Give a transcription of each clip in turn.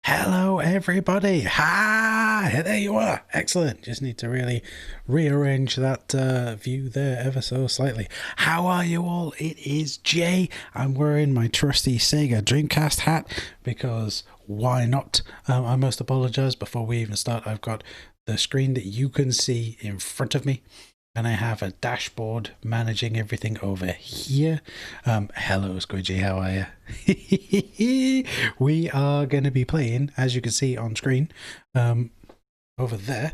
Hello everybody. Ha! There you are. Excellent. Just need to really rearrange that view there ever so slightly. How are you all? It is Jay. I'm wearing my trusty Sega Dreamcast hat because why not? I must apologize before we even start. I've got the screen that you can see in front of me, and I have a dashboard managing everything over here. Hello, Squidgy, how are you? We are going to be playing, as you can see on screen, over there.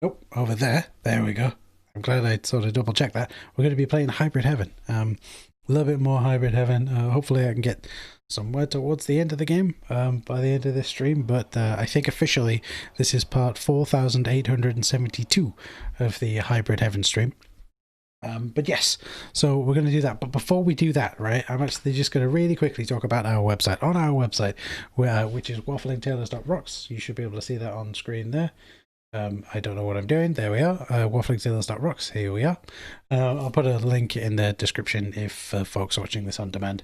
Oh, over there. There we go. I'm glad I sort of double checked that. We're going to be playing Hybrid Heaven. A little bit more Hybrid Heaven. Hopefully I can get somewhere towards the end of the game by the end of this stream, but I think officially this is part 4872 of the Hybrid Heaven stream. But yes, so we're going to do that. But before we do that, right, I'm actually just going to really quickly talk about our website. On our website, which is wafflingtailors.rocks, you should be able to see that on screen there. I don't know what I'm doing. There we are. Wafflingtailors.rocks. Here we are. I'll put a link in the description if folks watching this on demand.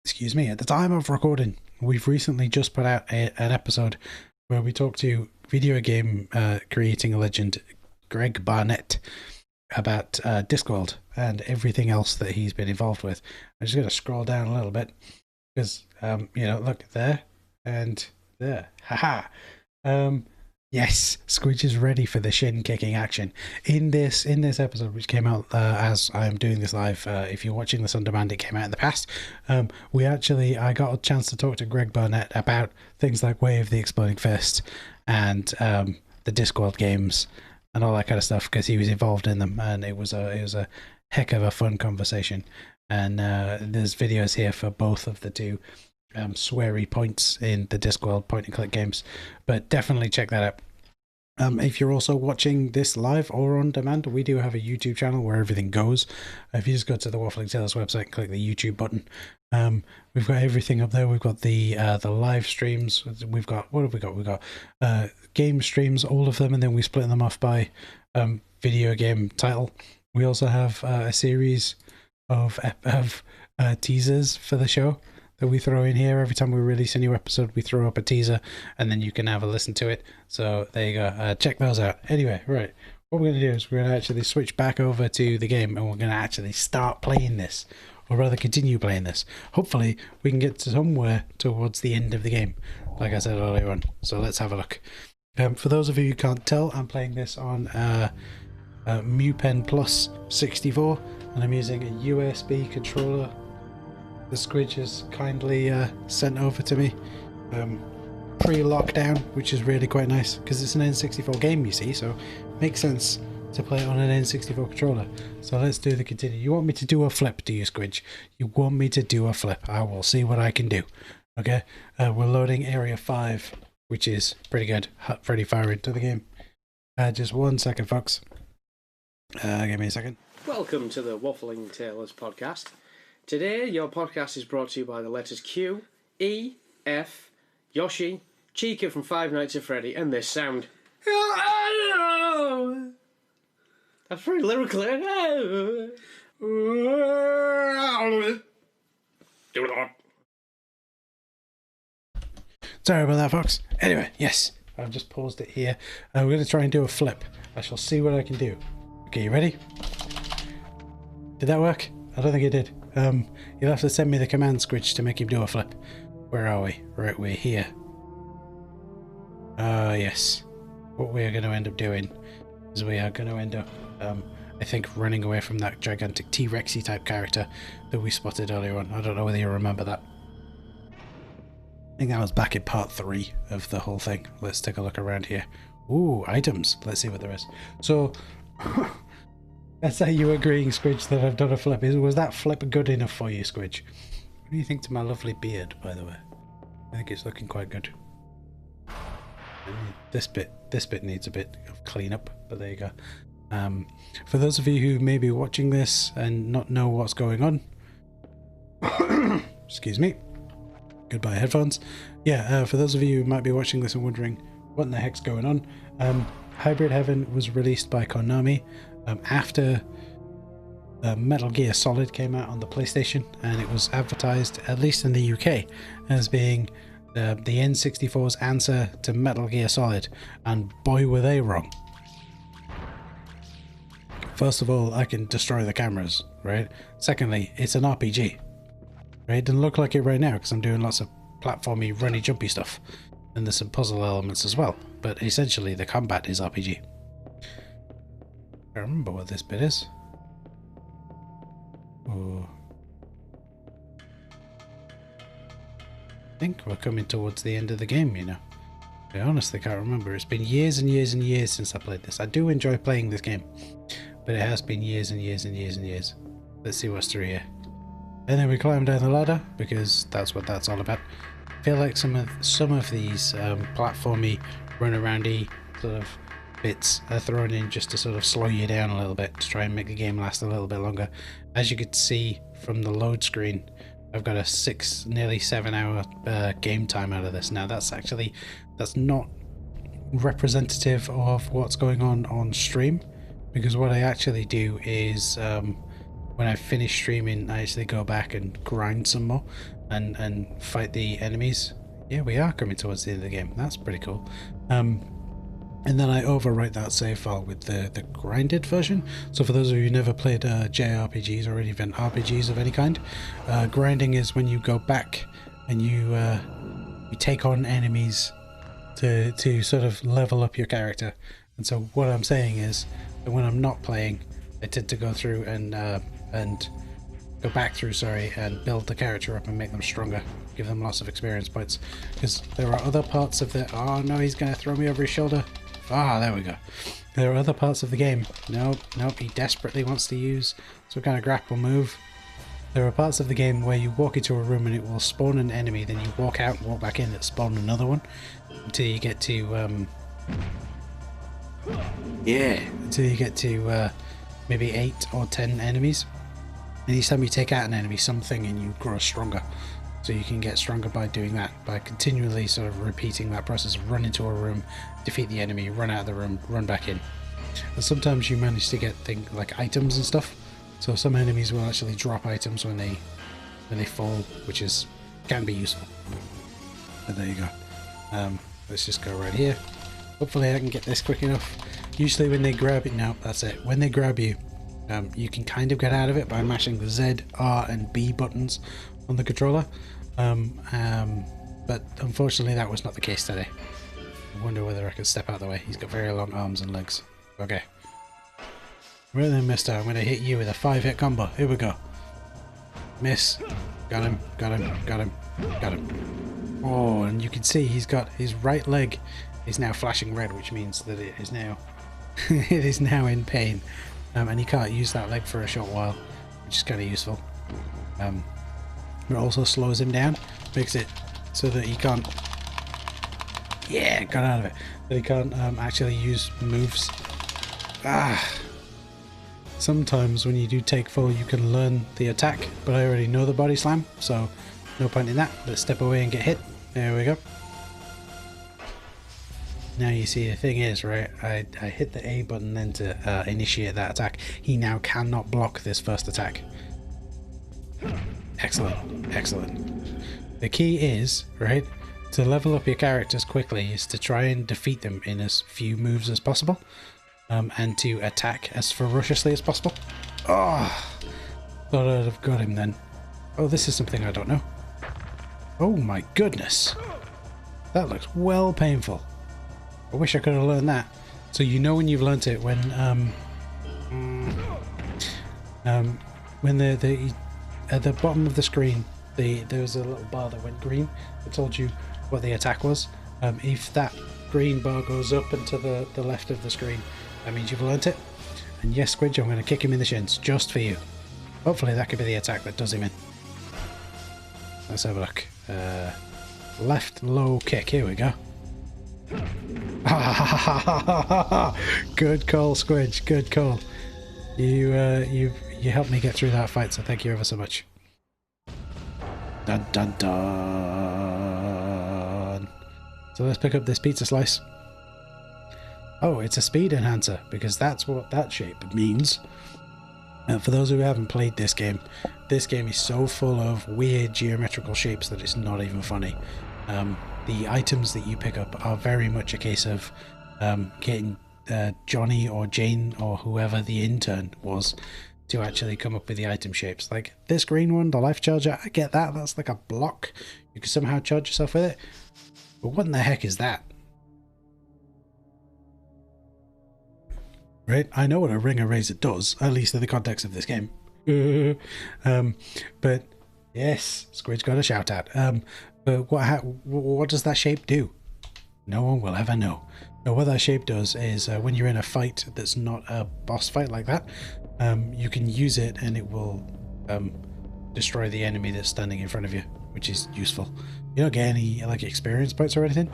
Excuse me. At the time of recording, we've recently just put out an episode where we talked to video game creating legend Greg Barnett about Discworld and everything else that he's been involved with. I'm just going to scroll down a little bit because, you know, look there and there. Haha. Yes, Squidge is ready for the shin kicking action in this episode, which came out as I'm doing this live. If you're watching this on demand, it came out in the past. I got a chance to talk to Greg Barnett about things like Way of the Exploding Fist and the Discworld games and all that kind of stuff, because he was involved in them, and it was a heck of a fun conversation. And there's videos here for both of the two sweary points in the Discworld point and click games, but definitely check that out. If you're also watching this live or on demand, we do have a YouTube channel where everything goes. If you just go to the Waffling Tailors website and click the YouTube button, we've got everything up there. We've got the live streams. We've got, what have we got? We've got game streams, all of them, and then we split them off by video game title. We also have a series of teasers for the show that we throw in here. Every time we release a new episode, we throw up a teaser, and then you can have a listen to it. So there you go. Check those out. Anyway, right. What we're going to do is we're going to actually switch back over to the game, and we're going to actually start playing this, or rather continue playing this. Hopefully, we can get to somewhere towards the end of the game, like I said earlier on. So let's have a look. For those of you who can't tell, I'm playing this on MuPen Plus 64, and I'm using a USB controller the Squidge has kindly sent over to me pre-lockdown, which is really quite nice because it's an N64 game, you see, so it makes sense to play it on an N64 controller. So let's do the continue. You want me to do a flip, do you, Squidge? You want me to do a flip? I will see what I can do. Okay, we're loading Area 5, which is pretty good, pretty far into the game. Just 1 second, folks. Give me a second. Welcome to the Waffling Tailors podcast. Today, your podcast is brought to you by the letters Q, E, F, Yoshi, Chica from Five Nights at Freddy, and this sound. That's very lyrical. Sorry about that, folks. Anyway, yes, I've just paused it here. We're going to try and do a flip. I shall see what I can do. Okay, you ready? Did that work? I don't think it did. You'll have to send me the command, Squidge, to make him do a flip. Where are we? Right, we're here. Yes. What we are going to end up doing is we are going to end up, I think, running away from that gigantic T-Rexy type character that we spotted earlier on. I don't know whether you remember that. I think that was back in part 3 of the whole thing. Let's take a look around here. Ooh, items. Let's see what there is. So... That's how you agreeing, Squidge, that I've done a flip. Was that flip good enough for you, Squidge? What do you think to my lovely beard, by the way? I think it's looking quite good. This bit needs a bit of cleanup, but there you go. For those of you who may be watching this and not know what's going on, excuse me, goodbye headphones. Yeah, for those of you who might be watching this and wondering what in the heck's going on, Hybrid Heaven was released by Konami after Metal Gear Solid came out on the PlayStation, and it was advertised, at least in the UK, as being the N64's answer to Metal Gear Solid, and boy were they wrong. First of all, I can destroy the cameras, right? Secondly, it's an RPG, right? It doesn't look like it right now because I'm doing lots of platformy, runny, jumpy stuff, and there's some puzzle elements as well, but essentially the combat is RPG. I remember what this bit is. Oh. I think we're coming towards the end of the game, you know. I honestly can't remember. It's been years and years and years since I played this. I do enjoy playing this game, but it has been years and years and years and years. Let's see what's through here. And then we climb down the ladder, because that's what that's all about. I feel like some of these platformy, run-aroundy sort of bits are thrown in just to sort of slow you down a little bit, to try and make the game last a little bit longer. As you could see from the load screen, I've got a nearly 7 hour game time out of this. Now that's not representative of what's going on stream, because what I actually do is when I finish streaming, I actually go back and grind some more and fight the enemies. Yeah, we are coming towards the end of the game. That's pretty cool. And then I overwrite that save file with the grinded version. So for those of you who never played JRPGs or even RPGs of any kind, grinding is when you go back and you take on enemies to sort of level up your character. And so what I'm saying is that when I'm not playing, I tend to go through and go back through, and build the character up and make them stronger, give them lots of experience points, because there are other parts of the... Oh no, he's gonna throw me over his shoulder. Ah, there we go. There are other parts of the game. Nope, he desperately wants to use some kind of grapple move. There are parts of the game where you walk into a room and it will spawn an enemy, then you walk out and walk back in, it spawn another one, until you get to maybe 8 or 10 enemies. And each time you take out an enemy, something in you grows stronger. So you can get stronger by doing that, by continually sort of repeating that process of run into a room, defeat the enemy, run out of the room, run back in. And sometimes you manage to get things like items and stuff. So some enemies will actually drop items when they fall, which can be useful. But there you go. Let's just go right here. Hopefully I can get this quick enough. Usually when they grab it, no, that's it. When they grab you, you can kind of get out of it by mashing the Z, R and B buttons on the controller. But unfortunately that was not the case today. I wonder whether I could step out of the way. He's got very long arms and legs. Okay. Right then, mister, I'm going to hit you with a 5-hit combo. Here we go. Miss. Got him, got him, got him, got him. Oh, and you can see he's got his right leg is now flashing red, which means that it is now it is now in pain. And he can't use that leg for a short while, which is kind of useful. It also slows him down, makes it so that he can't... Yeah, got out of it. That he can't actually use moves. Sometimes when you do take full, you can learn the attack, but I already know the body slam, so no point in that. Let's step away and get hit. There we go. Now you see, the thing is, right, I hit the A button then to initiate that attack. He now cannot block this first attack. Excellent, excellent. The key is, right, to level up your characters quickly is to try and defeat them in as few moves as possible, and to attack as ferociously as possible. Oh, thought I'd have got him then. Oh, this is something I don't know. Oh my goodness. That looks well painful. I wish I could have learned that. So you know when you've learnt it when at the bottom of the screen there was a little bar that went green that told you what the attack was. If that green bar goes up and to the left of the screen, that means you've learnt it. And yes, Squidge, I'm going to kick him in the shins just for you. Hopefully that could be the attack that does him in. Let's have a look. Left low kick, here we go. Good call, Squidge, good call. You helped me get through that fight, so thank you ever so much. Dun dun dun. So let's pick up this pizza slice. Oh, it's a speed enhancer, because that's what that shape means. For those who haven't played this game is so full of weird geometrical shapes that it's not even funny. The items that you pick up are very much a case of getting Johnny or Jane or whoever the intern was to actually come up with the item shapes. Like this green one, the life charger, I get that. That's like a block. You can somehow charge yourself with it. But what in the heck is that? Right? I know what a ring eraser does, at least in the context of this game. But yes, Squidge got a shout out. But what does that shape do? No one will ever know. But what that shape does is when you're in a fight that's not a boss fight like that, you can use it and it will destroy the enemy that's standing in front of you, which is useful. You don't get any like experience points or anything,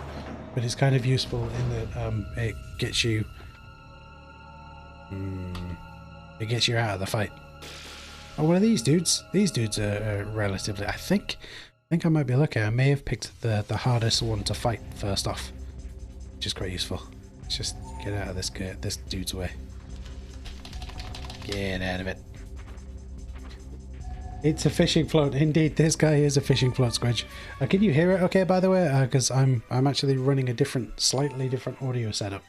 but it's kind of useful in that it gets you out of the fight. Oh, what are these dudes? These dudes are relatively. I think I might be lucky. I may have picked the hardest one to fight first off, which is quite useful. Let's just get out of this dude's way. Get out of it. It's a fishing float. Indeed, this guy is a fishing float, Squidge. Can you hear it okay, by the way? Because I'm actually running a slightly different audio setup.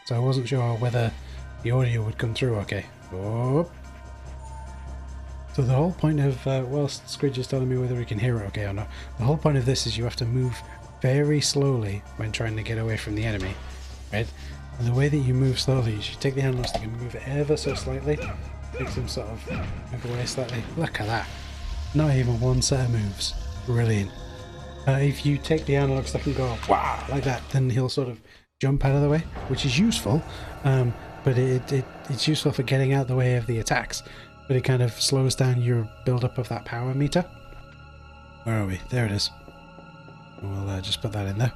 So I wasn't sure whether the audio would come through okay. Oh. So the whole point of, whilst Squidge is telling me whether we can hear it okay or not, the whole point of this is you have to move very slowly when trying to get away from the enemy, right? And the way that you move slowly is you take the analog stick and move it ever so slightly. Makes him sort of move away slightly. Look at that. Not even one set of moves. Brilliant. If you take the analog stick and go, wow, like that, then he'll sort of jump out of the way, which is useful. But it's useful for getting out the way of the attacks. But it kind of slows down your build-up of that power meter. Where are we? There it is. We'll just put that in there.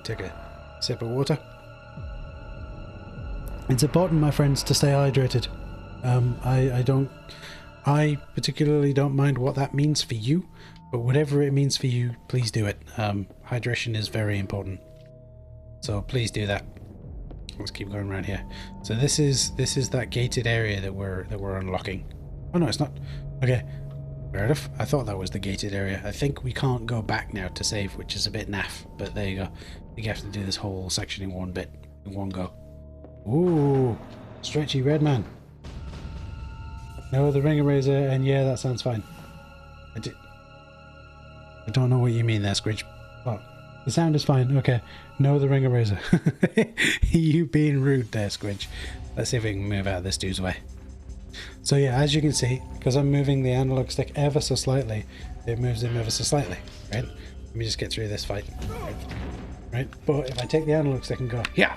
Take a sip of water. It's important, my friends, to stay hydrated. I particularly don't mind what that means for you, but whatever it means for you, please do it. Hydration is very important. So please do that. Let's keep going around here. So this is that gated area that we're unlocking. Oh no, it's not. Okay, fair enough. I thought that was the gated area. I think we can't go back now to save, which is a bit naff. But there you go. You have to do this whole section in one go. Ooh, stretchy red man. No, the ring eraser, and yeah, that sounds fine. I don't know what you mean there, Squidge. Oh, the sound is fine. Okay. No, the ring eraser. You being rude there, Squidge. Let's see if we can move out of this dude's way. So yeah, as you can see, because I'm moving the analog stick ever so slightly, it moves him ever so slightly, right? Let me just get through this fight. Right? But if I take the analog stick and go, yeah,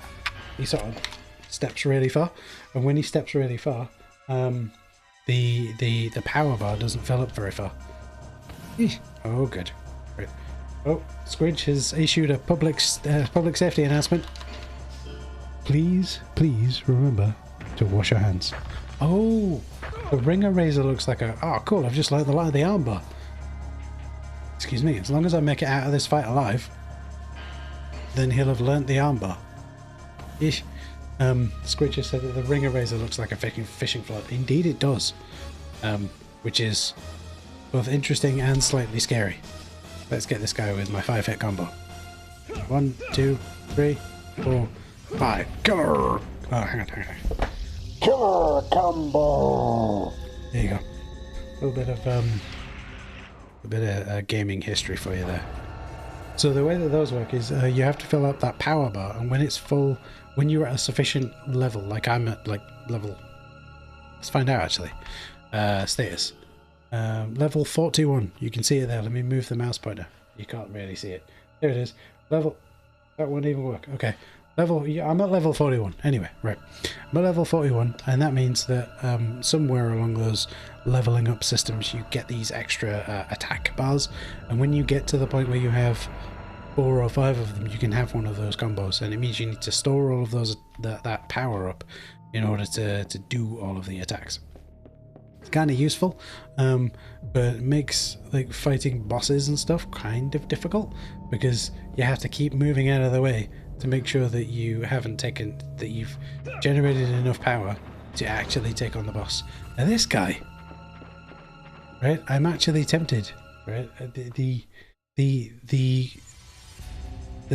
he sort of steps really far. And when he steps really far, the power bar doesn't fill up very far. Eesh. Oh, good. Right. Oh, Squidge has issued a public safety announcement. Please remember to wash your hands. Oh, the ring eraser looks like a... Oh, cool, I've just learned the armbar. Excuse me, as long as I make it out of this fight alive, then he'll have learnt the armbar. Ish. Squidge has said that the ring eraser looks like a fishing float. Indeed it does. Which is both interesting and slightly scary. Let's get this guy with my 5-hit combo. 1, 2, 3, 4, 5. Killer! Oh, hang on. Killer combo! There you go. A bit of gaming history for you there. So the way that those work is you have to fill up that power bar, and when it's full, when you're at a sufficient level, like I'm at level... Let's find out actually. Status. Level 41. You can see it there. Let me move the mouse pointer. You can't really see it. There it is. Level... That won't even work. Okay. I'm at level 41. Anyway, right. I'm at level 41, and that means that somewhere along those leveling up systems, you get these extra attack bars, and when you get to the point where you have 4 or 5 of them, you can have one of those combos, and it means you need to store all of those that power up in order to do all of the attacks. It's kind of useful, but it makes like fighting bosses and stuff kind of difficult, because you have to keep moving out of the way to make sure that you've generated enough power to actually take on the boss. Now this guy, right? I'm actually tempted, right? The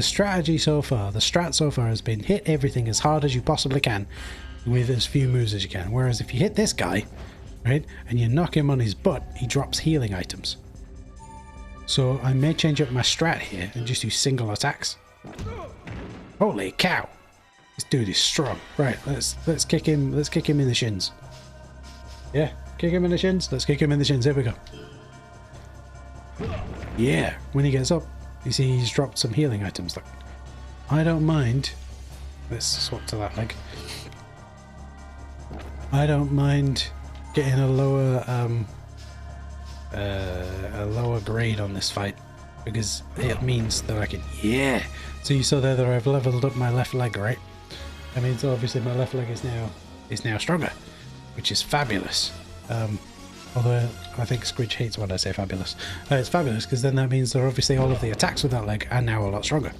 strategy so far, the strat so far has been hit everything as hard as you possibly can with as few moves as you can. Whereas if you hit this guy, right, and you knock him on his butt, he drops healing items. So I may change up my strat here and just use single attacks. Holy cow! This dude is strong. Right, let's kick him. Let's kick him in the shins. Yeah, kick him in the shins. Let's kick him in the shins. Here we go. Yeah, when he gets up, you see he's dropped some healing items. Like, I don't mind. Let's swap to that leg. I don't mind getting a lower grade on this fight because it means that I can. Yeah. So you saw there that I've leveled up my left leg, right? That means obviously my left leg is now stronger, which is fabulous. Although I think Squidge hates when I say fabulous. It's fabulous because then that means that obviously all of the attacks with that leg are now a lot stronger.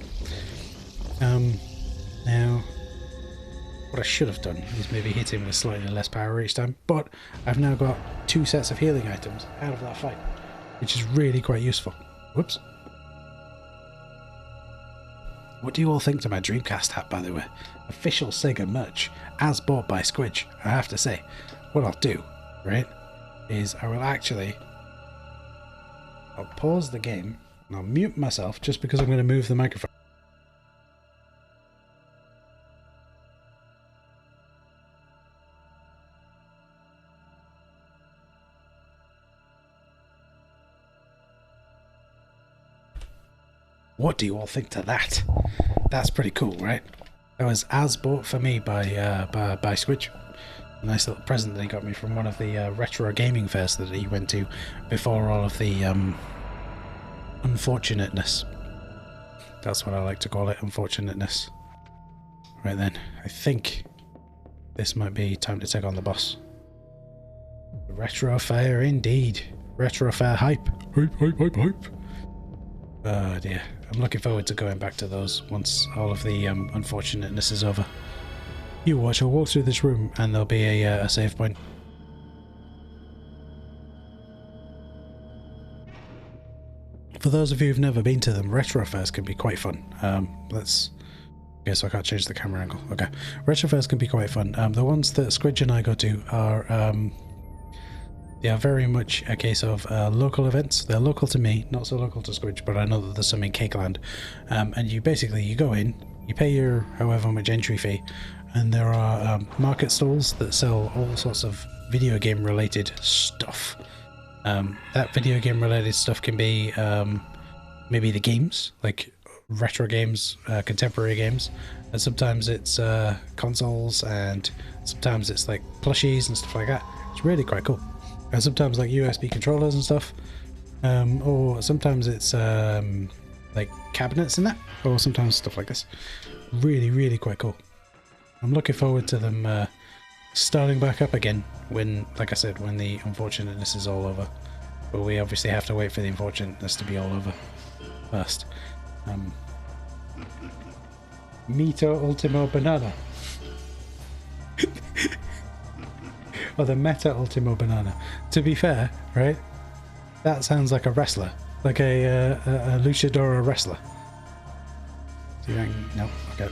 Now, what I should have done is maybe hit him with slightly less power each time, but I've now got 2 sets of healing items out of that fight, which is really quite useful. Whoops. What do you all think to my Dreamcast hat, by the way? Official Sega merch, as bought by Squidge. I have to say, what I'll do, right, is I'll pause the game and I'll mute myself just because I'm going to move the microphone. What do you all think to that? That's pretty cool, right? That was as bought for me by Squidge. A nice little present that he got me from one of the retro gaming fairs that he went to before all of the unfortunateness. That's what I like to call it, unfortunateness. Right then, I think this might be time to take on the boss. Retro fair indeed. Retro fair hype. Hype. Oh dear. I'm looking forward to going back to those once all of the unfortunateness is over. You watch, I'll walk through this room and there'll be a save point. For those of you who've never been to them, retro fairs can be quite fun. Okay, so I can't change the camera angle. Okay. Retro fairs can be quite fun. The ones that Squidge and I go to are they are very much a case of local events. They're local to me, not so local to Squidge, but I know that there's some in Cakeland. And you go in, you pay your however much entry fee, and there are market stalls that sell all sorts of video game related stuff. That video game related stuff can be maybe the games, like retro games, contemporary games, and sometimes it's consoles, and sometimes it's like plushies and stuff like that. It's really quite cool. And sometimes like USB controllers and stuff, or sometimes it's like cabinets and that, or sometimes stuff like this. Really quite cool. I'm looking forward to them starting back up again when, like I said, when the unfortunateness is all over. But we obviously have to wait for the unfortunateness to be all over first. Mito Ultimo Banana. Or the Meta Ultimo Banana. To be fair, right? That sounds like a wrestler. Like a luchador wrestler. Do you think? No? Okay.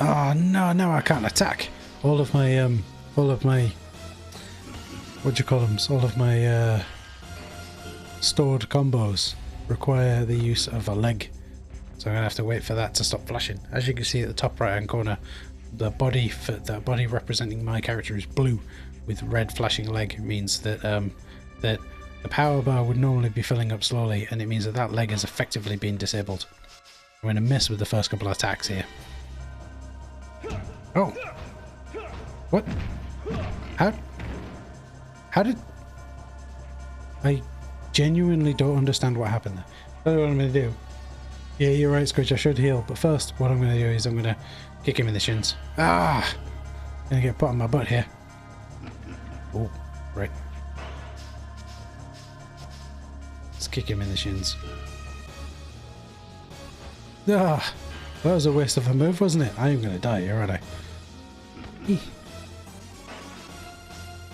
Oh no, I can't attack. All of my what do you call them? All of my stored combos require the use of a leg. So I'm gonna have to wait for that to stop flashing. As you can see at the top right hand corner, the body representing my character is blue with red flashing leg. It means that that the power bar would normally be filling up slowly, and it means that that leg has effectively been disabled. I'm going to miss with the first couple of attacks here. Oh! What? How did... I genuinely don't understand what happened there. That's what I'm going to do. Yeah, you're right, Squidge, I should heal. But first, what I'm going to do is I'm going to kick him in the shins. Ah! I'm going to get put on my butt here. Oh, right. Let's kick him in the shins. Ah! That was a waste of a move, wasn't it? I am going to die here, aren't I? Eeh.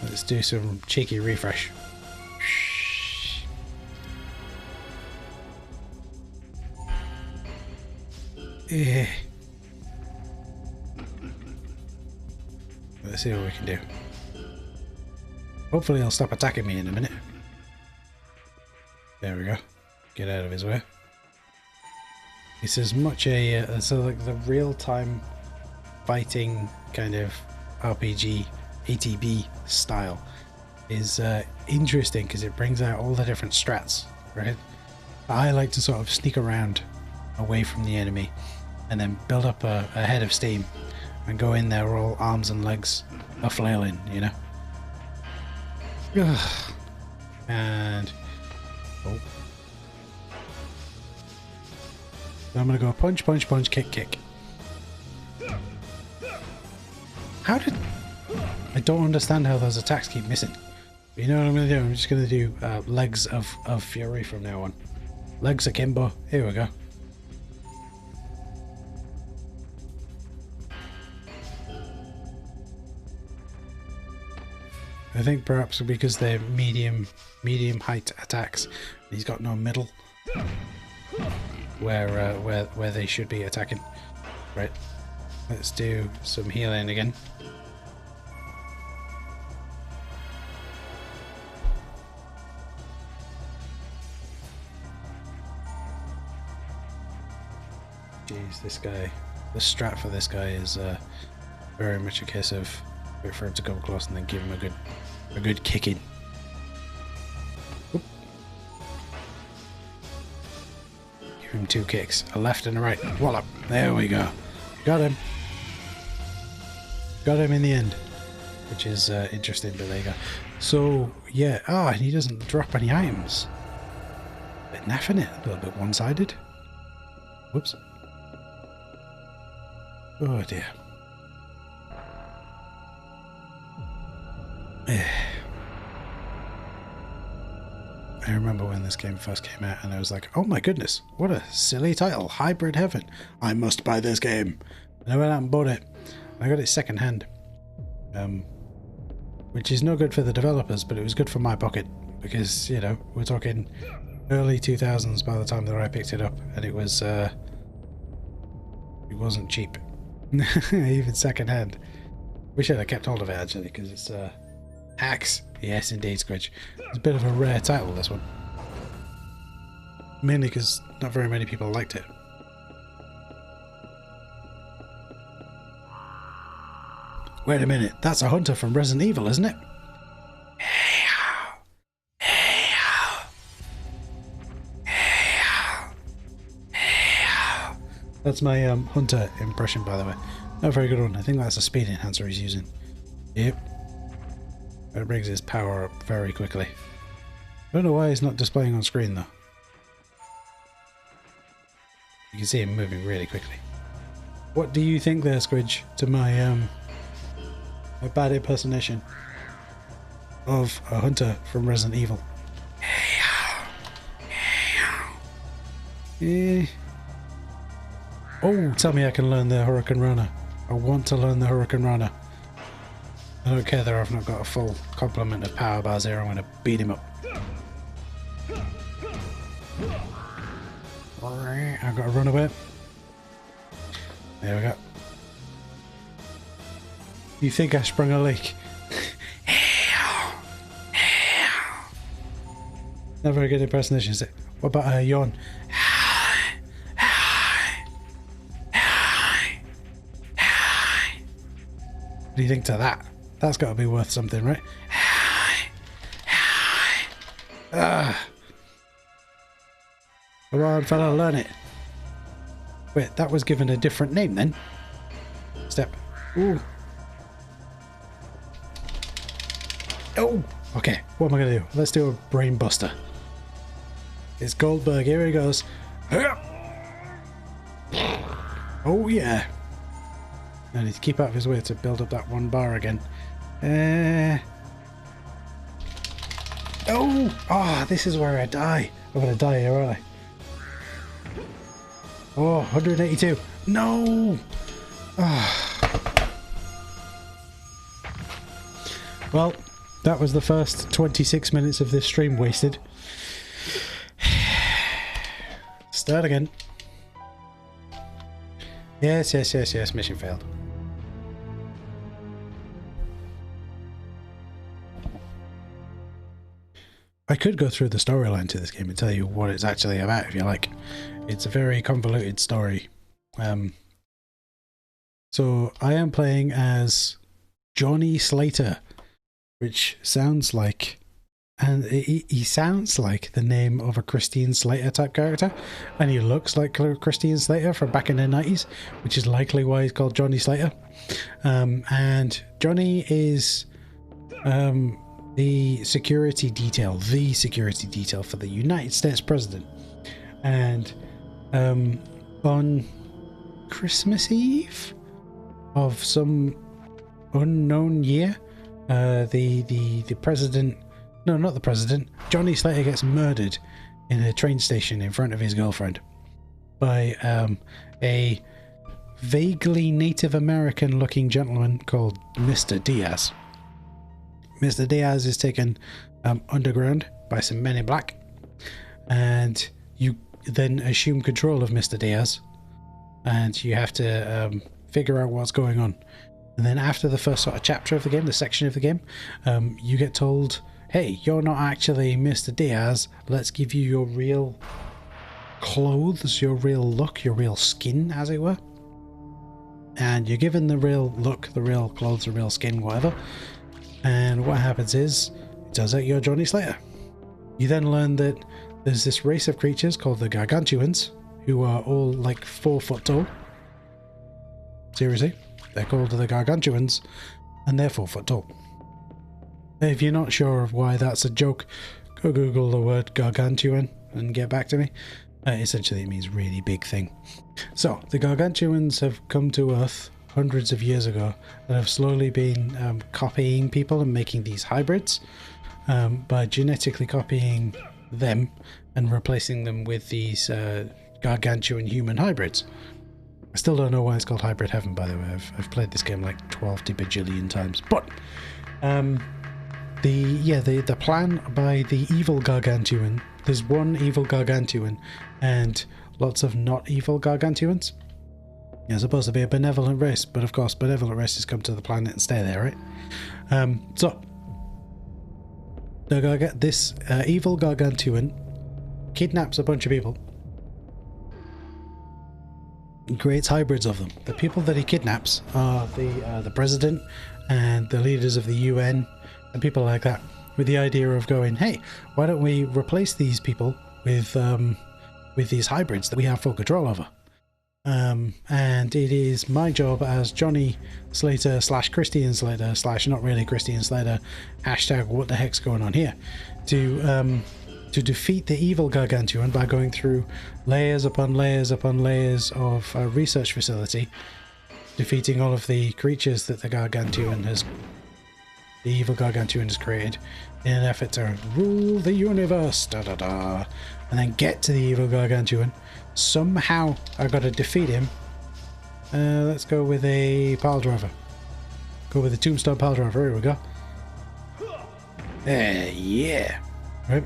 Let's do some cheeky refresh. Eh. Let's see what we can do. Hopefully he'll stop attacking me in a minute. There we go. Get out of his way. It's as much a so like the real-time fighting kind of RPG ATB style is interesting because it brings out all the different strats, right? I like to sort of sneak around away from the enemy and then build up a head of steam and go in there all arms and legs a flailing, you know. Ugh. And oh, so I'm gonna go punch, punch, punch, kick, kick. How did I don't understand how those attacks keep missing. But you know what I'm gonna do? I'm just gonna do legs of fury from now on. Legs akimbo. Here we go. I think perhaps because they're medium height attacks, he's got no middle where they should be attacking. Right. Let's do some healing again. Jeez, this guy, the strat for this guy is very much a case of wait for him to come close and then give him a good kicking. Oop. Give him 2 kicks, a left and a right. Wallop. There we go. Got him. Got him in the end, which is interesting. But there you go. So yeah, and he doesn't drop any items. A bit naff in it, a little bit one-sided. Whoops. Oh dear. I remember when this game first came out and I was like, oh my goodness, what a silly title, Hybrid Heaven. I must buy this game. And I went out and bought it. I got it second hand. Which is no good for the developers, but it was good for my pocket. Because, you know, we're talking early 2000s by the time that I picked it up. And it was, it wasn't cheap. Even second hand. Wish I'd have kept hold of it actually, because it's, hacks. Yes, indeed, Squidge. It's a bit of a rare title, this one. Mainly because not very many people liked it. Wait a minute, that's a hunter from Resident Evil, isn't it? That's my hunter impression, by the way. Not a very good one. I think that's a speed enhancer he's using. Yep. It brings his power up very quickly. I don't know why he's not displaying on screen though. You can see him moving really quickly. What do you think there, Squidge, to my my bad impersonation of a hunter from Resident Evil? Oh, tell me I can learn the Hurricane Rana. I want to learn the Hurricane Rana. I don't care that I've not got a full complement of power bars here. I'm going to beat him up. I've got to run away. There we go. You think I sprung a leak? Not very good impersonation, is it? What about a yawn? What do you think to that? That's got to be worth something, right? Come on, fella, learn it. Wait, that was given a different name then. Step. Ooh. Oh, okay. What am I going to do? Let's do a brain buster. It's Goldberg. Here he goes. Oh, yeah. I need to keep out of his way to build up that 1 bar again. Oh, this is where I die. I'm going to die here, aren't I? Oh, 182. No! Well, that was the first 26 minutes of this stream wasted. Start again. Yes, mission failed. I could go through the storyline to this game and tell you what it's actually about if you like. It's a very convoluted story. So I am playing as Johnny Slater, which sounds like, and he sounds like the name of a Christine Slater type character, and he looks like Christine Slater from back in the 90s, which is likely why he's called Johnny Slater. And Johnny is the security detail for the United States president. And on Christmas Eve of some unknown year, the president, no, not the president, Johnny Slater gets murdered in a train station in front of his girlfriend by a vaguely Native American looking gentleman called Mr. Diaz. Mr. Diaz is taken underground by some men in black, and you then assume control of Mr. Diaz, and you have to figure out what's going on. And then after the first sort of chapter of the game, the section of the game, you get told, hey, you're not actually Mr. Diaz, let's give you your real clothes, your real look, your real skin, as it were. And you're given the real look, the real clothes, the real skin, whatever. And what happens is, it turns out you're Johnny Slater. You then learn that there's this race of creatures called the Gargantuans, who are all like 4 foot tall. Seriously, they're called the Gargantuans, and they're 4 foot tall. If you're not sure of why that's a joke, go Google the word Gargantuan and get back to me. Essentially, it means really big thing. So, the Gargantuans have come to Earth hundreds of years ago and have slowly been copying people and making these hybrids by genetically copying them and replacing them with these gargantuan human hybrids. I still don't know why it's called Hybrid Heaven, by the way. I've played this game like 12 bajillion times. But the plan by the evil gargantuan, there's one evil gargantuan and lots of not evil gargantuans. You're supposed to be a benevolent race, but of course benevolent races come to the planet and stay there, right? So this evil gargantuan kidnaps a bunch of people and creates hybrids of them. The people that he kidnaps are the president and the leaders of the UN and people like that, with the idea of going, hey, why don't we replace these people with these hybrids that we have full control over? And it is my job as Johnny Slater / Christian Slater / not really Christian Slater # what the heck's going on here, to defeat the evil gargantuan by going through layers upon layers upon layers of a research facility, defeating all of the creatures that the evil gargantuan has created in an effort to rule the universe, and then get to the evil gargantuan. Somehow I gotta defeat him. Let's go with a pile driver. Go with a tombstone pile driver. Here we go. Yeah. Right.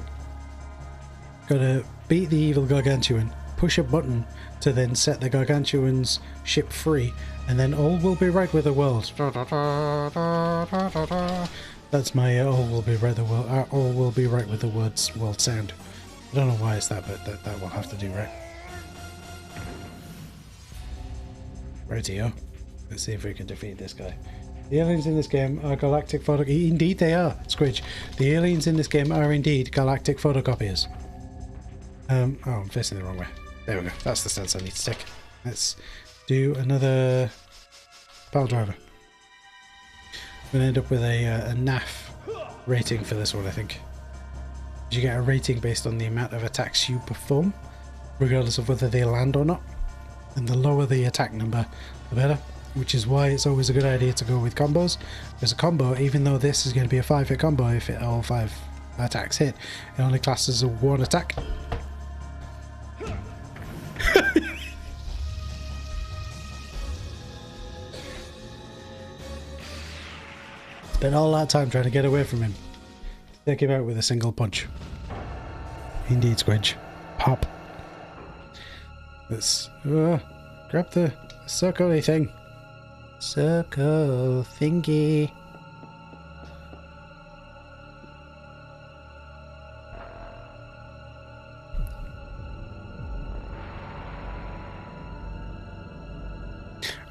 Gotta beat the evil gargantuan, push a button to then set the gargantuan's ship free, and then all will be right with the world. That's my all will be right with the world sound. I don't know why it's that, but that will have to do, right? Rightio. Let's see if we can defeat this guy. The aliens in this game are galactic photocopiers. Indeed they are, Squidge. The aliens in this game are indeed galactic photocopiers. Oh, I'm facing the wrong way. There we go. That's the stance I need to take. Let's do another pile driver. I'm going to end up with a NAF rating for this one, I think. You get a rating based on the amount of attacks you perform, regardless of whether they land or not. And the lower the attack number, the better. Which is why it's always a good idea to go with combos. Because a combo, even though this is going to be a 5-hit combo, if all 5 attacks hit, it only classes as 1 attack. Spent all that time trying to get away from him. Take him out with a single punch. Indeed, Squidge. Pop. Let's grab the circle-y thing. Circle thingy.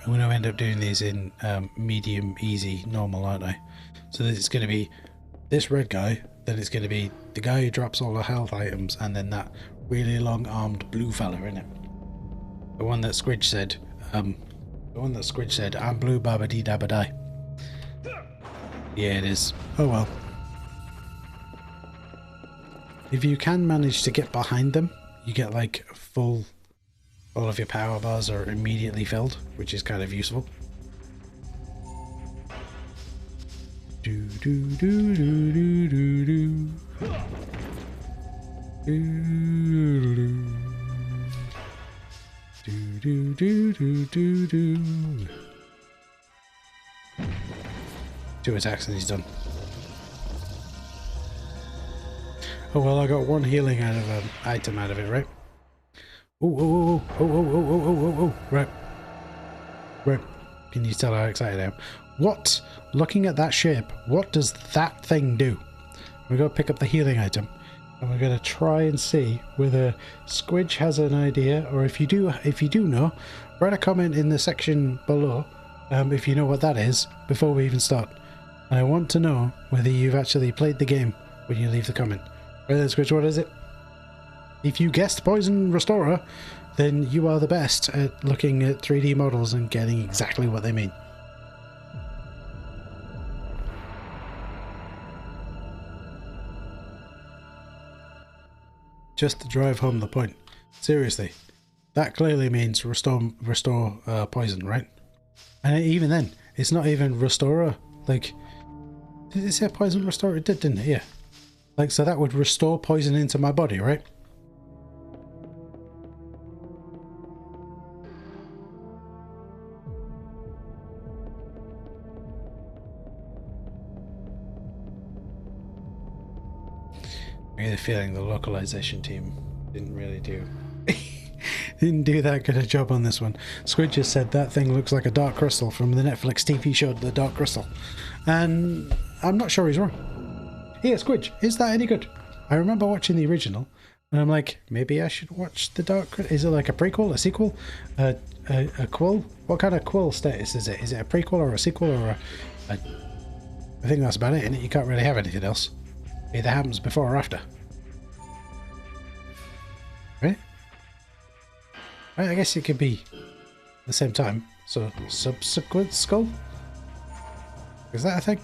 I'm going to end up doing these in medium, easy, normal, aren't I? So it's going to be this red guy, then it's going to be the guy who drops all the health items, and then that really long-armed blue fella in it. The one that Squidge said, I'm blue babba-dee dabba-die. Yeah, it is. Oh well. If you can manage to get behind them, you get like full... all of your power bars are immediately filled, which is kind of useful. Do do do do do do do. Do do do do do do. 2 attacks and he's done. Oh well, I got 1 healing out of an item out of it, right? Oh, right. Right. Can you tell how excited I am? What? Looking at that shape, what does that thing do? We're going to pick up the healing item. And we're going to try and see whether Squidge has an idea, or if you do know, write a comment in the section below if you know what that is before we even start. I want to know whether you've actually played the game when you leave the comment. Right then, Squidge, what is it? If you guessed Poison Restorer, then you are the best at looking at 3D models and getting exactly what they mean. Just to drive home the point. Seriously, that clearly means restore poison, right? And even then, it's not even Restorer. Like, did it say Poison Restorer? It did, didn't it? Yeah. Like, so that would restore poison into my body, right? I get the feeling the localization team didn't really do that good a job on this one. Squid just said that thing looks like a dark crystal from the Netflix TV show The Dark Crystal, and I'm not sure he's wrong. Here, Squidge, is that any good? I remember watching the original, and I'm like, maybe I should watch the Dark Crystal. Is it like a prequel, a sequel, a quill? What kind of quill status is it? Is it a prequel or a sequel or I think that's about it, innit? You can't really have anything else. Either happens before or after. Right? Right, I guess it could be at the same time. So, subsequent skull? Is that a thing?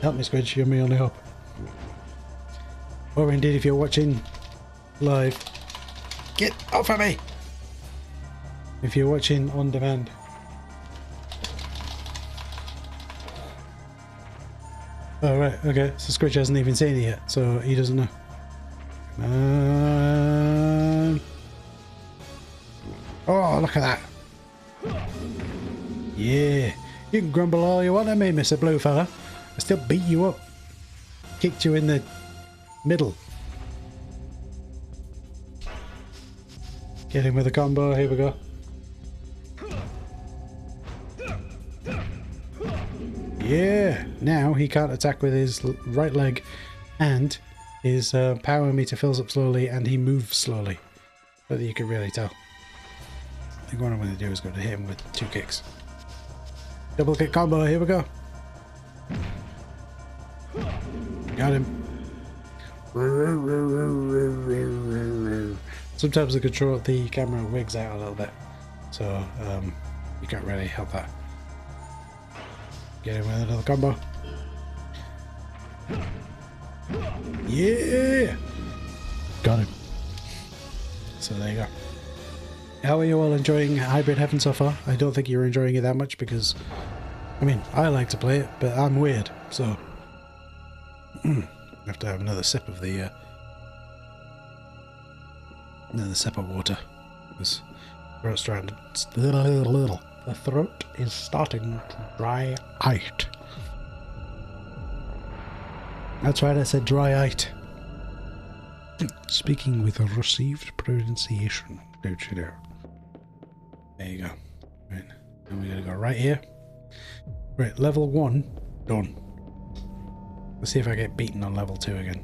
Help me, Squidge, you're my only hope. Or indeed, if you're watching live, get off of me! If you're watching on demand. Oh, right, okay, so Squidge hasn't even seen it yet, so he doesn't know. Oh, look at that. Yeah, you can grumble all you want at me, Mr. Blue Fella. I still beat you up. Kicked you in the middle. Get him with a combo, here we go. Yeah, now he can't attack with his right leg, and his power meter fills up slowly and he moves slowly. But you can really tell. I think what I'm going to do is go to hit him with 2 kicks. Double kick combo, here we go. Got him. Sometimes the camera wigs out a little bit, so you can't really help that. Get him with another combo. Yeah! Got him. So there you go. How are you all enjoying Hybrid Heaven so far? I don't think you're enjoying it that much because, I mean, I like to play it, but I'm weird, so I have to have another sip of the another sip of water because throat's The throat is starting to dry out. That's right, I said dry out. Speaking with a received pronunciation. Don't you know? There you go. Right. And we're going to go right here. Right, level 1. Done. Let's see if I get beaten on level 2 again.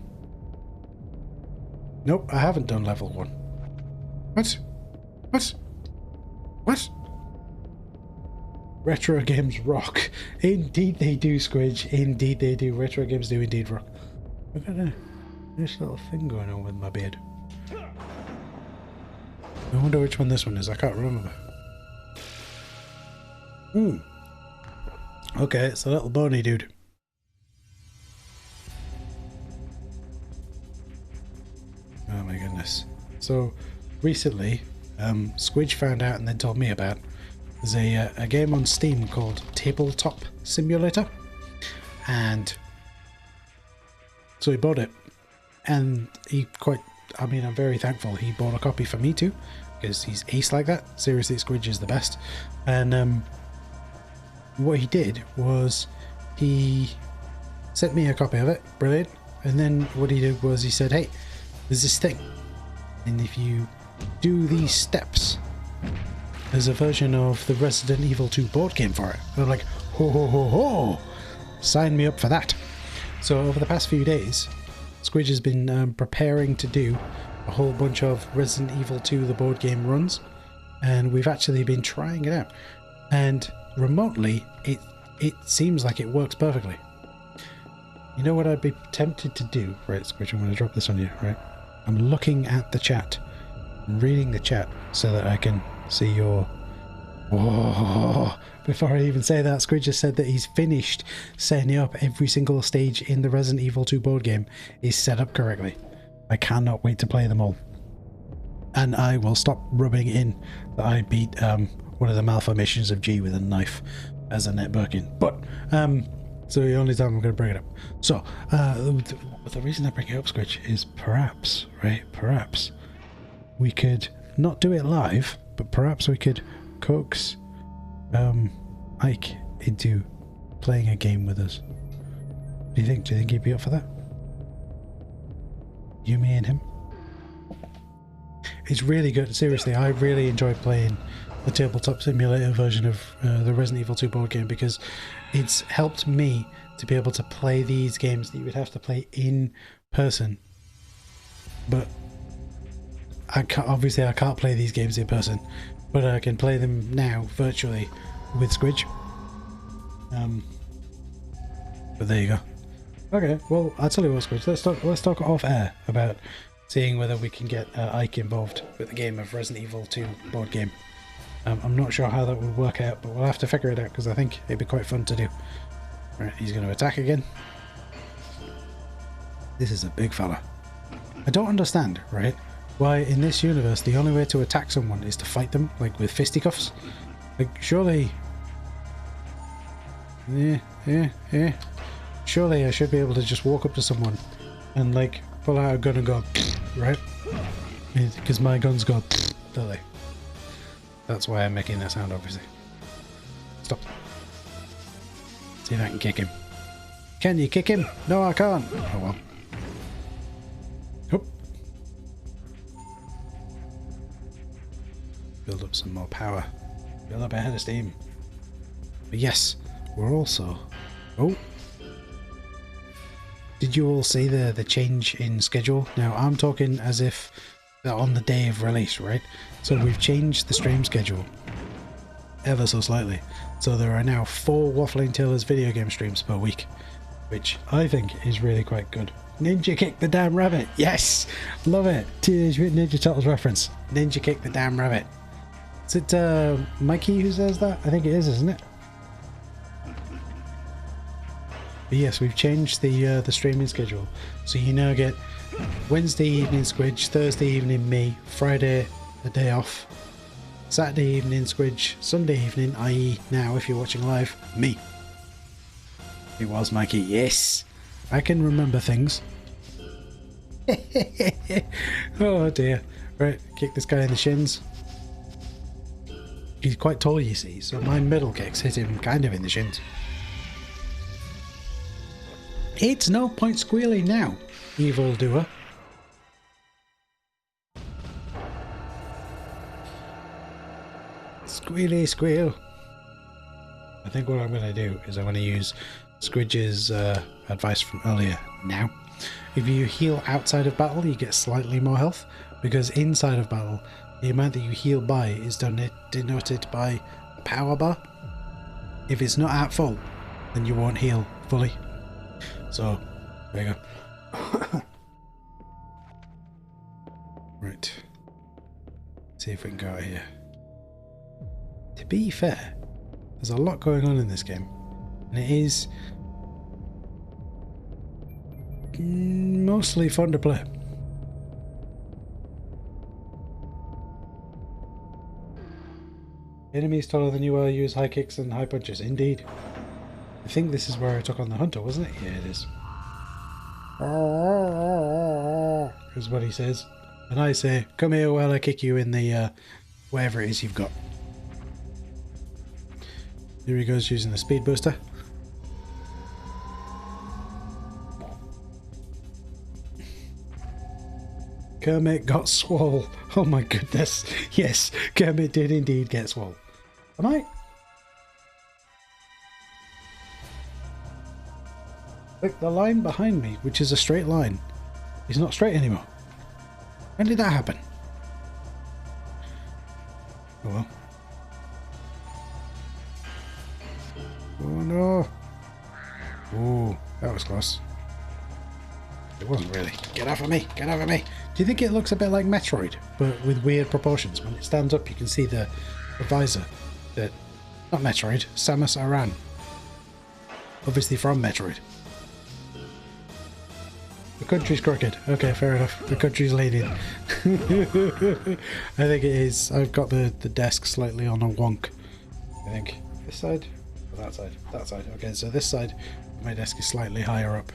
Nope, I haven't done level 1. What? What? What? Retro games rock. Indeed they do, Squidge. Indeed they do. Retro games do indeed rock. Look at this little thing going on with my beard. I wonder which one this one is. I can't remember. Okay, it's a little bony dude. Oh my goodness. So, recently, Squidge found out and then told me about there's a game on Steam called Tabletop Simulator. And so he bought it. And I'm very thankful he bought a copy for me too. Because he's ace like that. Seriously, Squidge is the best. And what he did was he sent me a copy of it. Brilliant. And then what he did was he said, hey, there's this thing. And if you do these steps, there's a version of the Resident Evil 2 board game for it. And I'm like, ho ho ho ho! Sign me up for that. So over the past few days, Squidge has been preparing to do a whole bunch of Resident Evil 2 the board game runs. And we've actually been trying it out. And remotely, it seems like it works perfectly. You know what I'd be tempted to do? Right, Squidge, I'm going to drop this on you, right? I'm looking at the chat. I'm reading the chat so that I can see your... Whoa! Before I even say that, Squidge just said that he's finished setting up every single stage in the Resident Evil 2 board game is set up correctly. I cannot wait to play them all. And I will stop rubbing in that I beat one of the malformations of G with a knife as a net Birkin. But, so the only time I'm going to bring it up. So, the reason I bring it up, Squidge, is perhaps, right, perhaps we could not do it live, but perhaps we could coax Ike into playing a game with us. Do you think he'd be up for that? You, me and him? It's really good. Seriously, I really enjoy playing the tabletop simulator version of the Resident Evil 2 board game because it's helped me to be able to play these games that you would have to play in person. But I can't play these games in person, but I can play them now virtually with Squidge. But there you go. Okay, well, I'll tell you what, Squidge, let's talk off air about seeing whether we can get Ike involved with the game of Resident Evil 2 board game. I'm not sure how that would work out, but we'll have to figure it out because I think it'd be quite fun to do. Right, he's going to attack again. This is a big fella. I don't understand, right, why in this universe the only way to attack someone is to fight them, like with fisticuffs. Like, surely... Yeah. Surely I should be able to just walk up to someone and, like, pull out a gun and go, right? Because my guns go, don't they? That's why I'm making that sound, obviously. Stop. See if I can kick him. Can you kick him? No, I can't. Oh well. Oop. Build up some more power. Build up a head of steam. But yes, we're also... Oh! Did you all see the change in schedule? Now, I'm talking as if they're on the day of release, right? So we've changed the stream schedule ever so slightly. So there are now 4 Waffling Taylor's video game streams per week, which I think is really quite good. Ninja kick the damn rabbit! Yes! Love it! Teenage Mutant Ninja Turtles reference. Ninja kick the damn rabbit. Is it Mikey who says that? I think it is, isn't it? But yes, we've changed the streaming schedule. So you now get Wednesday evening Squidge, Thursday evening me, Friday the day off, Saturday evening Squidge, Sunday evening, i.e. now if you're watching live, me. It was Mikey, yes! I can remember things. Oh dear. Right, kick this guy in the shins. He's quite tall, you see, so my middle kicks hit him kind of in the shins. It's no point squealing now, evil doer. Squealy squeal. I think what I'm going to do is I'm going to use Squidge's advice from earlier now. If you heal outside of battle, you get slightly more health, because inside of battle, the amount that you heal by is denoted by a power bar. If it's not at full, then you won't heal fully. So, there you go. Right. See if we can go out here. To be fair, there's a lot going on in this game, and it is mostly fun to play. Enemies taller than you are use high kicks and high punches. Indeed. I think this is where I took on the hunter, wasn't it? Yeah, it is. Is what he says. And I say, come here while I kick you in the whatever it is you've got. Here he goes using the speed booster. Kermit got swole. Oh my goodness. Yes, Kermit did indeed get swole. Am I? Look, the line behind me, which is a straight line, is not straight anymore. When did that happen? Oh well. Oh no. Oh, that was close. It wasn't really. Get off of me! Get off of me! Do you think it looks a bit like Metroid, but with weird proportions? When it stands up, you can see the visor. That, not Metroid, Samus Aran. Obviously from Metroid. The country's crooked. Okay, fair enough. The country's leaning. I think it is. I've got the desk slightly on a wonk. I think. This side? Or that side? That side. Okay, so this side, my desk is slightly higher up.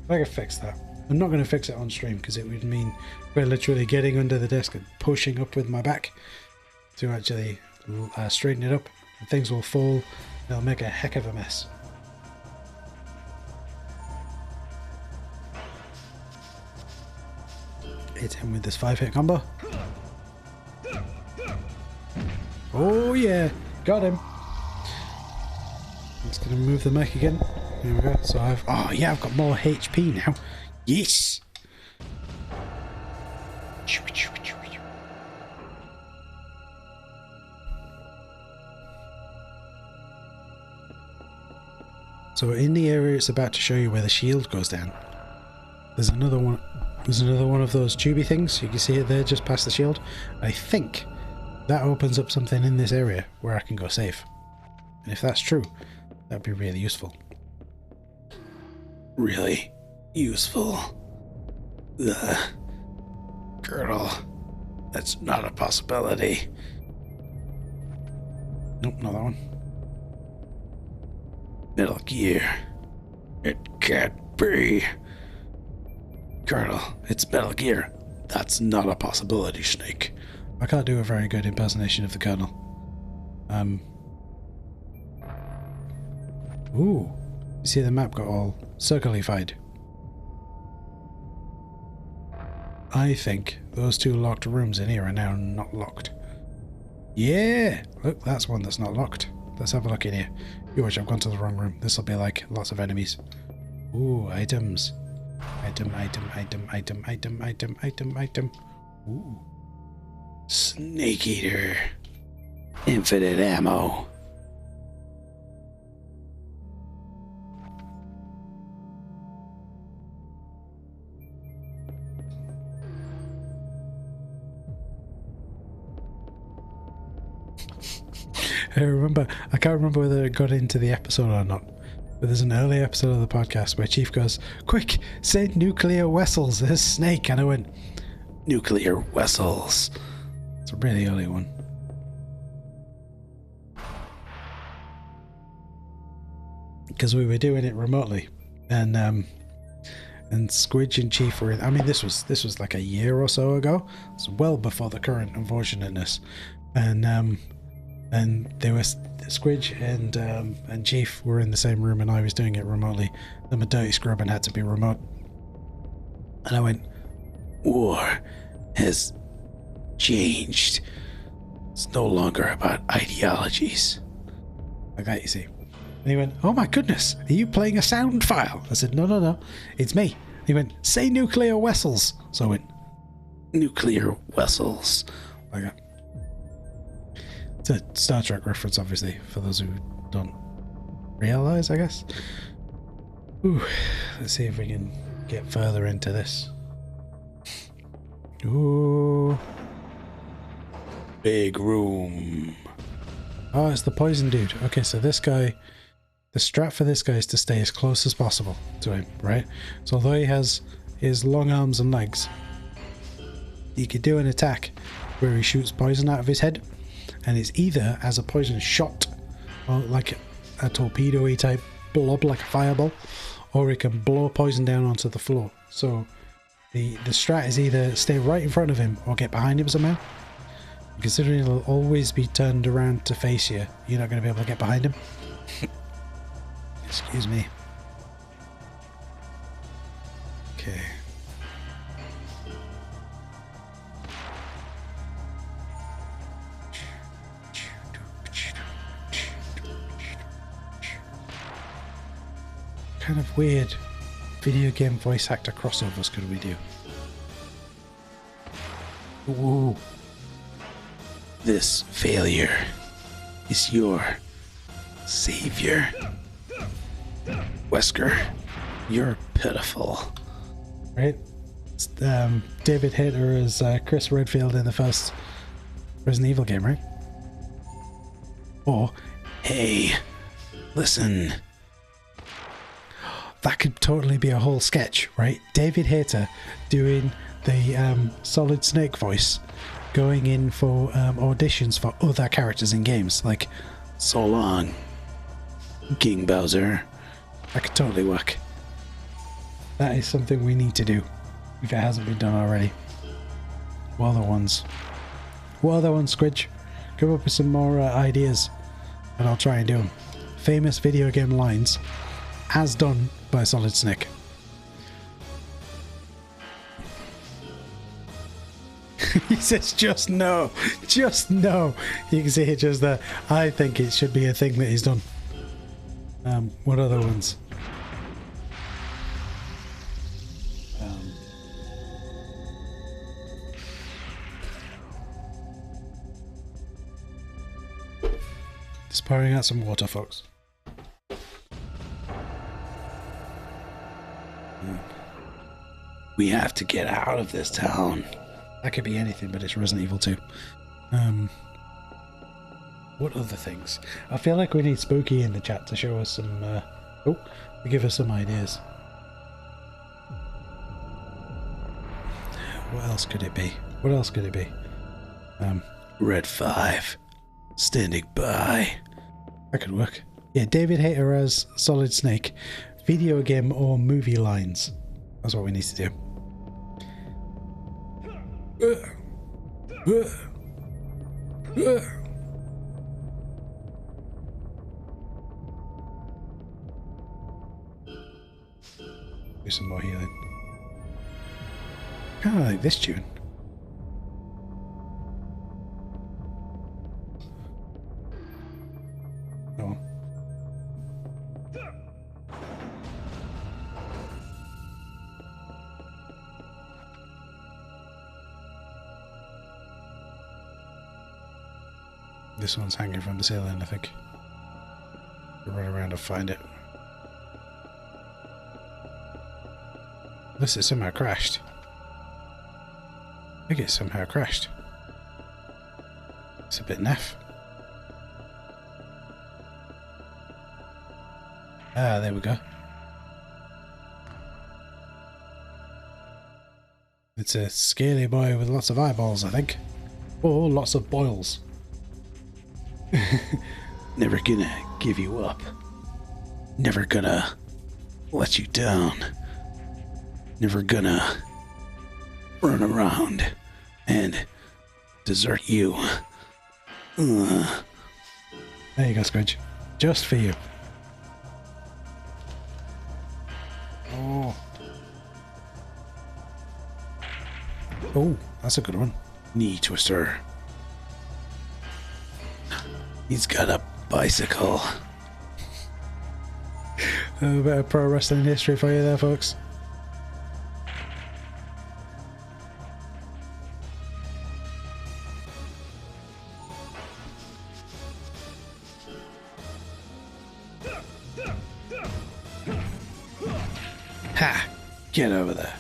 I can fix that. I'm not going to fix it on stream because it would mean we're literally getting under the desk and pushing up with my back to actually straighten it up. And things will fall. They'll make a heck of a mess. Hit him with this 5-hit combo. Oh yeah, got him. I'm just going to move the mic again. There we go. So I've got more HP now. Yes. So in the area it's about to show you where the shield goes down, there's another one. There's another one of those tubey things. You can see it there just past the shield. I think that opens up something in this area where I can go safe. And if that's true, that'd be really useful. Really useful. Ugh. Colonel, that's not a possibility. Nope, not that one. Metal Gear. It can't be. Colonel, it's Metal Gear. That's not a possibility, Snake. I can't do a very good impersonation of the Colonel. Ooh. You see the map got all circlified. I think those two locked rooms in here are now not locked. Yeah! Look, that's one that's not locked. Let's have a look in here. You watch, I've gone to the wrong room. This will be like lots of enemies. Ooh, items. Item. Ooh. Snake Eater. Infinite ammo. I can't remember whether it got into the episode or not, but there's an early episode of the podcast where Chief goes, "Quick, say nuclear vessels, there's Snake," and I went, "Nuclear vessels." It's a really early one. Because we were doing it remotely, and Squidge and Chief were in, I mean, this was like a year or so ago. It's well before the current unfortunateness, and and they were Squidge and Chief were in the same room, and I was doing it remotely. I'm a dirty scrub and had to be remote. And I went, war has changed. It's no longer about ideologies. Like that, you see. And he went, oh my goodness, are you playing a sound file? I said, no, it's me. He went, say nuclear vessels. So I went, nuclear vessels. Like that. It's a Star Trek reference, obviously, for those who don't realize, I guess. Ooh, let's see if we can get further into this. Ooh. Big room. Oh, it's the poison dude. Okay, so this guy, the strat for this guy is to stay as close as possible to him, right? So although he has his long arms and legs, he could do an attack where he shoots poison out of his head, and it's either as a poison shot, or like a torpedo-y type blob, like a fireball, or he can blow poison down onto the floor. So the strat is either stay right in front of him or get behind him somehow. Considering he'll always be turned around to face you, you're not going to be able to get behind him. Excuse me. Okay. Kind of weird video game voice actor crossovers could we do? Ooh. This failure is your savior. Wesker, you're pitiful. Right? It's, David Hayter as Chris Redfield in the first Resident Evil game, right? Or, hey, listen. That could totally be a whole sketch, right? David Hayter doing the Solid Snake voice, going in for auditions for other characters in games, like so long, King Bowser. That could totally work. That is something we need to do, if it hasn't been done already. What other ones? What other ones, Squidge? Come up with some more ideas, and I'll try and do them. Famous video game lines, as done by Solid Snake. He says, just no. Just no. You can see it just there. I think it should be a thing that he's done. What other ones? Just pouring out some water, folks. We have to get out of this town. That could be anything, but it's Resident Evil 2. What other things? I feel like we need Spooky in the chat to show us some... to give us some ideas. What else could it be? What else could it be? Red 5. Standing by. That could work. Yeah, David Hayter as Solid Snake. Video game or movie lines. That's what we need to do. Do some more healing. Kind of like this tune. Oh. This one's hanging from the ceiling, I think. I'll run around and find it. Unless it somehow crashed. I think it somehow crashed. It's a bit naff. Ah, there we go. It's a scaly boy with lots of eyeballs, I think. Or lots of boils. Never gonna give you up. Never gonna let you down. Never gonna run around and desert you. There you go, Squidge. Just for you. Oh. Oh, that's a good one. Knee twister. He's got a bicycle. A bit of pro wrestling history for you there, folks. Ha! Get over there.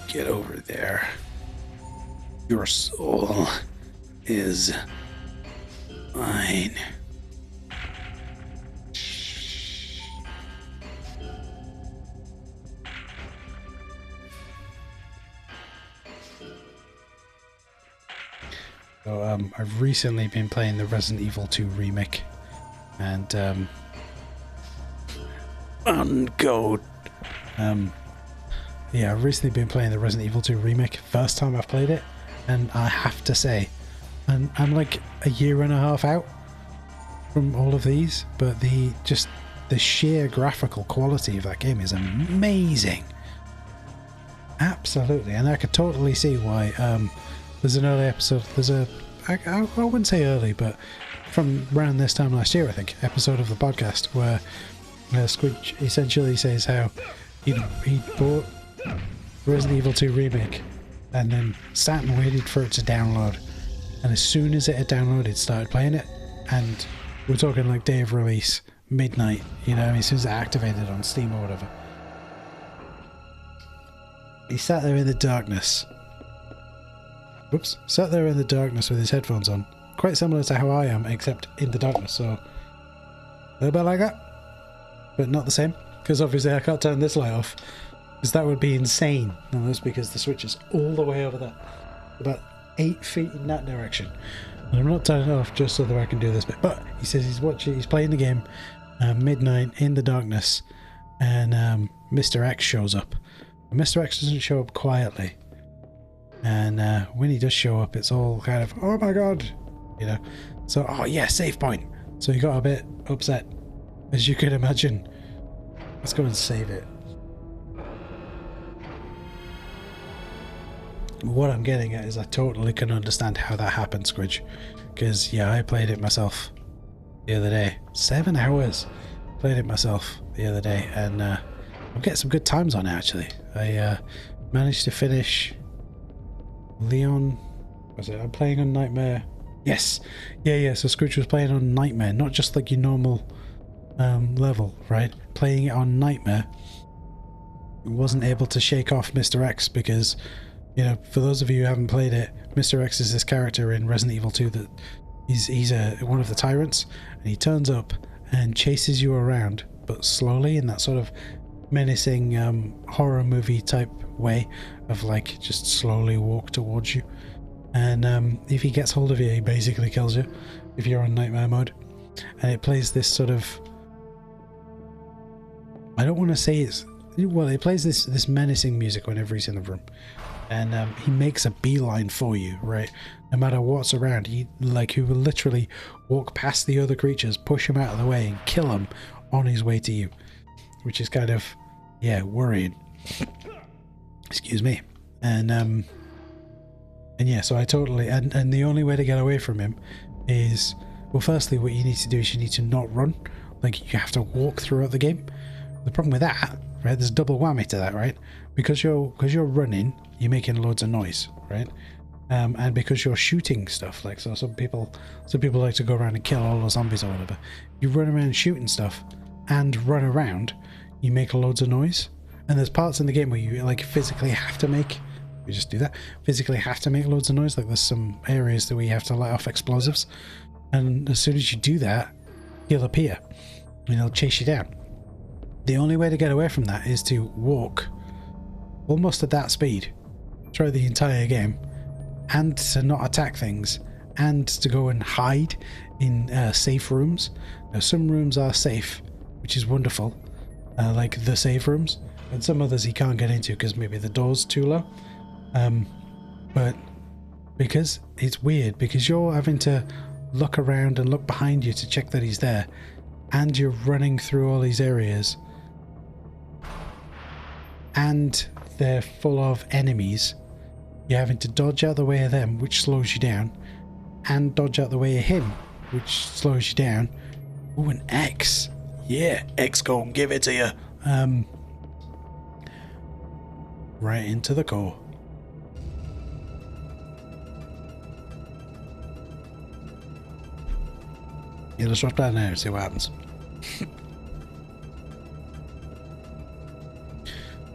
Get over there. Your soul is mine. So I've recently been playing the Resident Evil 2 remake, and yeah, I've recently been playing the Resident Evil 2 remake. First time I've played it, and I have to say, I'm like a year and a half out from all of these, but the sheer graphical quality of that game is amazing. Absolutely, and I could totally see why. There's an early episode. I wouldn't say early, but from around this time last year, I think, episode of the podcast where Squidge essentially says how he bought Resident Evil 2 remake and then sat and waited for it to download, and as soon as it had downloaded, started playing it, and we're talking like day of release, midnight, you know, as soon as it activated on Steam or whatever. He sat there in the darkness. Whoops. Sat there in the darkness with his headphones on. Quite similar to how I am, except in the darkness, so a little bit like that. But not the same, because obviously I can't turn this light off, because that would be insane. And that's because the switch is all the way over there. About 8 feet in that direction. And I'm not turning it off just so that I can do this bit. But he says he's playing the game midnight in the darkness, and Mr. X shows up. And Mr. X doesn't show up quietly. And when he does show up, it's all kind of, oh my god, you know. So, oh yeah, save point. So he got a bit upset, as you could imagine. Let's go and save it. What I'm getting at is I totally can understand how that happened, Squidge. Because, yeah, I played it myself the other day. 7 hours. Played it myself the other day, and I'm getting some good times on it, actually. I managed to finish Leon. Was it? I'm playing on Nightmare. Yes. Yeah. So Scrooge was playing on Nightmare, not just like your normal level, right? Playing it on Nightmare. Wasn't able to shake off Mr. X because, you know, for those of you who haven't played it, Mr. X is this character in Resident Evil 2 that he's one of the tyrants, and he turns up and chases you around, but slowly, in that sort of menacing horror movie type way of like just slowly walk towards you. And if he gets hold of you, he basically kills you if you're on Nightmare mode. And it plays this sort of, I don't want to say it's, well, it plays this menacing music whenever he's in the room, and he makes a beeline for you, right? No matter what's around, he will literally walk past the other creatures, push him out of the way, and kill him on his way to you, which is kind of, yeah, worrying. Excuse me. And yeah, so I totally, and the only way to get away from him is, well, firstly, what you need to do is you need to not run. Like, you have to walk throughout the game. The problem with that, right, there's a double whammy to that, right? Because you're running, you're making loads of noise, right? And because you're shooting stuff, like, so some people like to go around and kill all the zombies or whatever. You run around shooting stuff and run around, you make loads of noise. And there's parts in the game where you like physically have to make, we just do that, physically have to make loads of noise. Like, there's some areas that we have to let off explosives, and as soon as you do that, he'll appear and he'll chase you down. The only way to get away from that is to walk almost at that speed throughout the entire game, and to not attack things, and to go and hide in safe rooms. Now, some rooms are safe, which is wonderful, like the safe rooms, and some others he can't get into because maybe the door's too low. But because it's weird, because you're having to look around and look behind you to check that he's there, and you're running through all these areas, and they're full of enemies, you're having to dodge out the way of them, which slows you down, and dodge out the way of him, which slows you down. Ooh, an X. Yeah, X gon' give it to you. Right into the core. Yeah, let's drop down there and see what happens.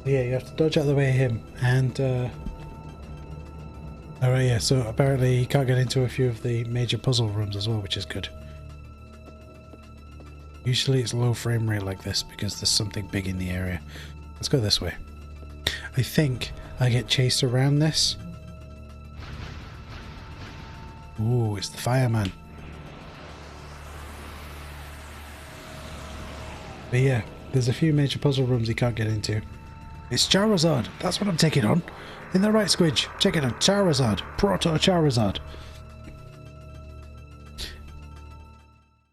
Yeah, you have to dodge out the way of him, and alright, yeah, so apparently you can't get into a few of the major puzzle rooms as well, which is good. Usually it's low frame rate like this because there's something big in the area. Let's go this way. I think I get chased around this. Ooh, it's the fireman. But yeah, there's a few major puzzle rooms you can't get into. It's Charizard. That's what I'm taking on. In the right, Squidge. Check it out. Charizard. Proto Charizard.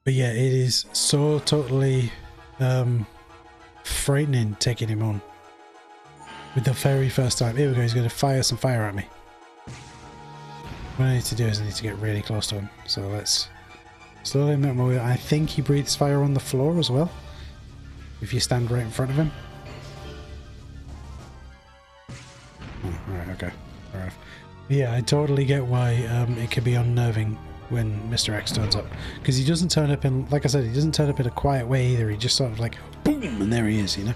But yeah, it is so totally frightening taking him on. With the very first time. Here we go. He's going to fire some fire at me. What I need to do is I need to get really close to him. So let's slowly make my way. I think he breathes fire on the floor as well. If you stand right in front of him. Oh, alright, okay. Fair enough. Yeah, I totally get why it can be unnerving when Mr. X turns up. Because he doesn't turn up in, like I said, he doesn't turn up in a quiet way either. He just sort of like, boom, and there he is, you know?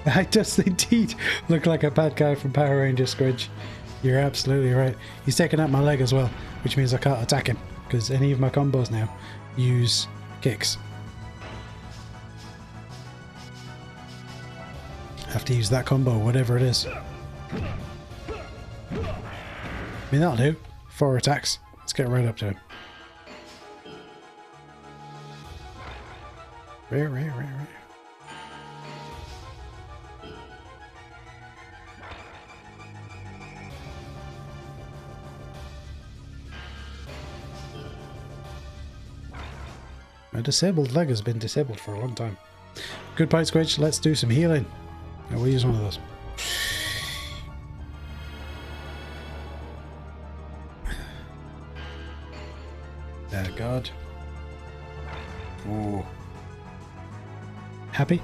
I just indeed look like a bad guy from Power Rangers, Squidge. You're absolutely right. He's taken out my leg as well, which means I can't attack him. Because any of my combos now use kicks. Have to use that combo, whatever it is. I mean, that'll do. 4 attacks. Let's get right up to him. Right. My disabled leg has been disabled for a long time. Good point, Squidge. Let's do some healing. I will use one of those. God. Oh. Happy?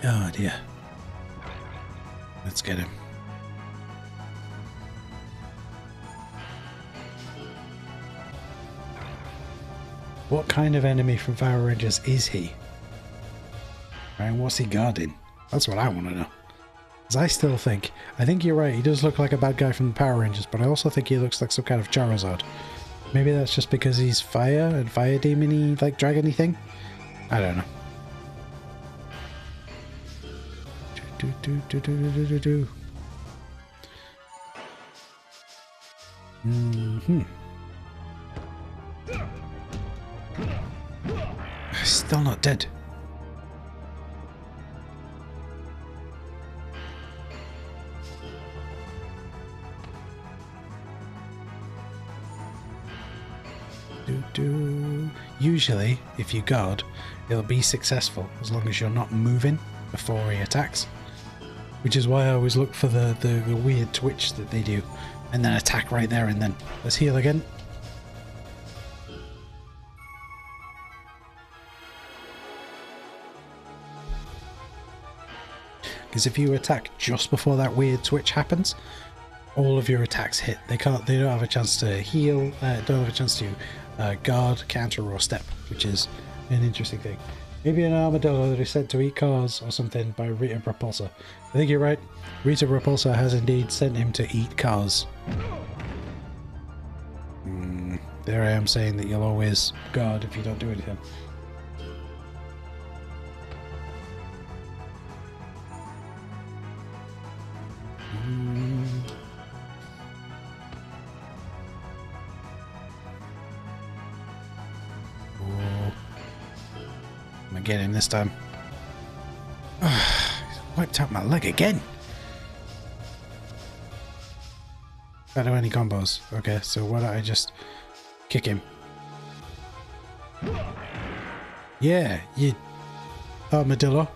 Oh dear. Let's get him. What kind of enemy from Power Rangers is he? And what's he guarding? That's what I want to know. Because I still think, I think you're right, he does look like a bad guy from the Power Rangers, but I also think he looks like some kind of Charizard. Maybe that's just because he's fire and fire demon-y, like dragon-y thing? I don't know. Still not dead. Usually, if you guard, it'll be successful as long as you're not moving before he attacks. Which is why I always look for the weird twitch that they do, and then attack right there and then. Let's heal again. Because if you attack just before that weird twitch happens, all of your attacks hit. They don't have a chance to heal, don't have a chance to guard, counter, or step, which is an interesting thing. Maybe an armadillo that is sent to eat cars or something by Rita Repulsa. I think you're right. Rita Repulsa has indeed sent him to eat cars. There I am saying that you'll always guard if you don't do anything. Get him this time. He's wiped out my leg again. Can't do any combos. Okay, so why don't I just kick him? Yeah, you armadillo.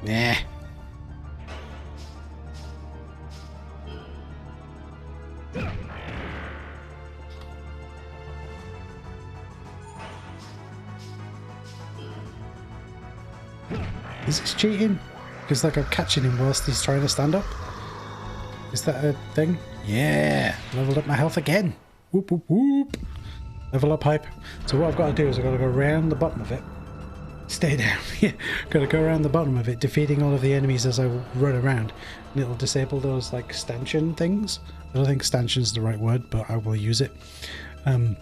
Nah. Is this cheating? Because like I'm catching him whilst he's trying to stand up. Is that a thing? Yeah, leveled up my health again. Whoop whoop whoop. Level up hype. So what I've got to do is I've got to go around the bottom of it. Stay down. Yeah, got to go around the bottom of it, defeating all of the enemies as I run around, and it'll disable those like stanchion things. I don't think stanchion's the right word, but I will use it. And